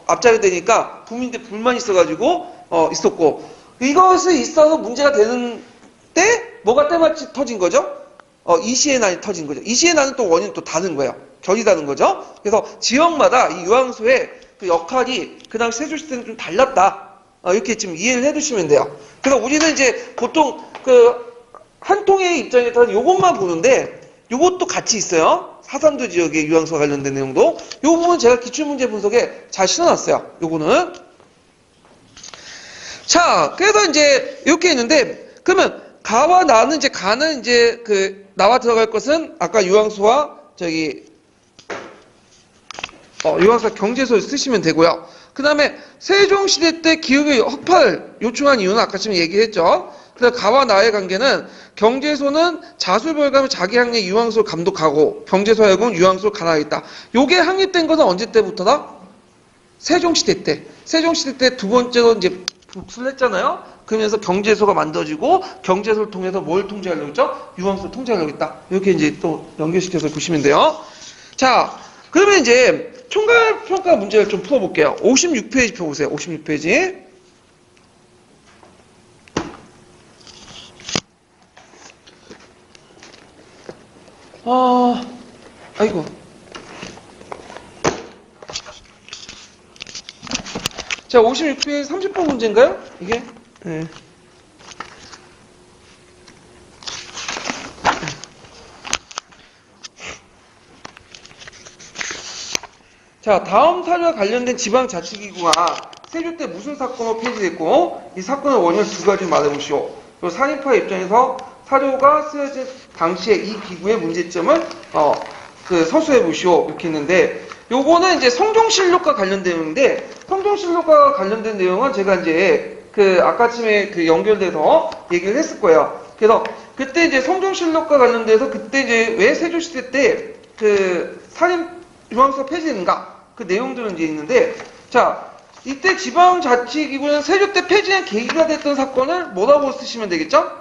앞자리 되니까 국민들 불만이 있어가지고 있었고 이것이 있어서 문제가 되는 때 뭐가 때마치 터진 거죠? 이시의 난이 터진 거죠. 이시의 난은 또 원인은 또 다른 거예요. 결이 다른 거죠. 그래서 지역마다 이 유황소의 그 역할이 그 당시 세조시 때는 좀 달랐다. 이렇게 지금 이해를 해두시면 돼요. 그래서 우리는 이제 보통 그 한 통의 입장에 따라 요것만 보는데 요것도 같이 있어요. 하산도 지역의 유황소와 관련된 내용도. 요 부분은 제가 기출문제 분석에 잘 실어놨어요. 요거는. 자, 그래서 이제 이렇게 있는데 그러면 가와 나는 이제 가는 이제 그 나와 들어갈 것은 아까 유황소와 유황소 경제소를 쓰시면 되고요. 그 다음에 세종시대 때 기업의 허파를 요청한 이유는 아까 지금 얘기했죠. 그래서 가와 나의 관계는 경제소는 자수별감을 자기 항의 유황소를 감독하고 경제소 하여금 유황소를 가라하겠다. 요게 확립된 것은 언제 때부터다? 세종시대 때. 세종시대 때 두 번째로 이제 복수를 했잖아요. 그러면서 경제소가 만들어지고 경제소를 통해서 뭘 통제하려고 했죠? 유황소를 통제하려고 했다. 이렇게 이제 또 연결시켜서 보시면 돼요. 자, 그러면 이제 총괄평가 문제를 좀 풀어볼게요. 56페이지 펴보세요. 56페이지. 아이고. 자, 56페이지 30번 문제인가요? 이게? 네. 자, 다음 사료와 관련된 지방자치기구가 세조 때 무슨 사건으로 폐지됐고 이 사건의 원인을 두 가지 말해보시오. 그리고 산입파 입장에서 사료가 쓰여진 당시에 이 기구의 문제점을 서술해보시오. 이렇게 했는데 요거는 이제 성종실록과 관련된 내용인데 성종실록과 관련된 내용은 제가 이제 아까쯤에 연결돼서 얘기를 했을 거예요. 그래서 그때 이제 성종실록과 관련돼서 그때 이제 왜 세조시대 때 살인 유황소 폐지인가 그 내용들은 이제 있는데 자 이때 지방자치기구는 세조 때 폐지한 계기가 됐던 사건을 뭐라고 쓰시면 되겠죠?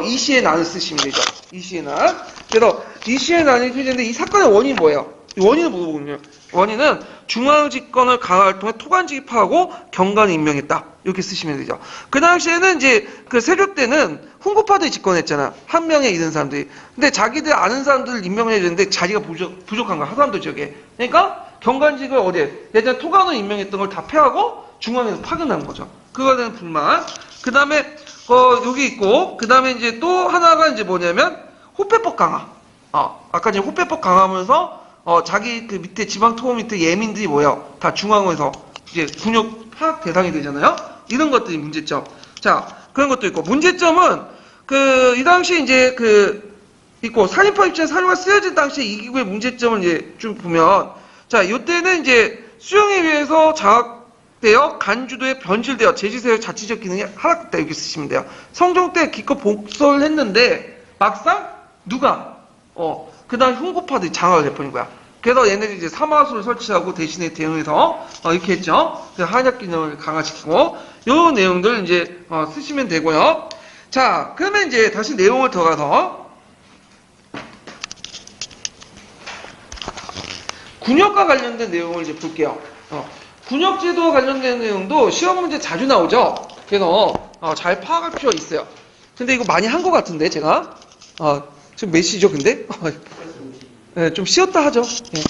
이시의 난을 쓰시면 되죠. 이시의 난. 그래서 이시의 난이 폐지했는데 이 사건의 원인이 뭐예요? 이 원인을 물어보거든요. 원인은 중앙집권을 강화할 통해 토관지기파하고 경관을 임명했다. 이렇게 쓰시면 되죠. 그 당시에는 이제 그 세조 때는 훈구파들이 집권했잖아. 한 명에 이른 사람들이. 근데 자기들 아는 사람들을 임명해야 되는데 자리가 부족한 거야. 하사람도 지역에. 그러니까 경관직을 어디에? 예전에 토관을 임명했던 걸 다 폐하고 중앙에서 파견한 거죠. 그거에 대한 불만. 그 다음에 여기 있고, 그 다음에 이제 또 하나가 이제 뭐냐면, 호패법 강화. 아까 이제 호패법 강화하면서, 자기 그 밑에 지방토호 밑에 예민들이 뭐예요? 다 중앙에서 이제 군역 파악 대상이 되잖아요? 이런 것들이 문제점. 자, 그런 것도 있고, 문제점은, 이 당시 이제 있고, 살인파 입장 사료가 쓰여진 당시에 이 기구의 문제점을 이제 좀 보면, 자, 요때는 이제 수용에 의해서 장악되어 간주도에 변질되어 제주세의 자치적 기능이 하락됐다 이렇게 쓰시면 돼요. 성종 때 기껏 복설을 했는데 막상 누가 그 다음 훈구파들이 장악을 해버린 거야. 그래서 얘네들이 이제 사마수를 설치하고 대신에 대응해서 이렇게 했죠. 한약 기능을 강화시키고 요 내용들 이제 쓰시면 되고요. 자, 그러면 이제 다시 내용을 들어가서 군역과 관련된 내용을 이제 볼게요. 군역제도와 관련된 내용도 시험 문제 자주 나오죠. 그래서 잘 파악할 필요가 있어요. 근데 이거 많이 한 것 같은데 제가 지금 몇 시죠 근데? 네, 좀 쉬었다 하죠. 네.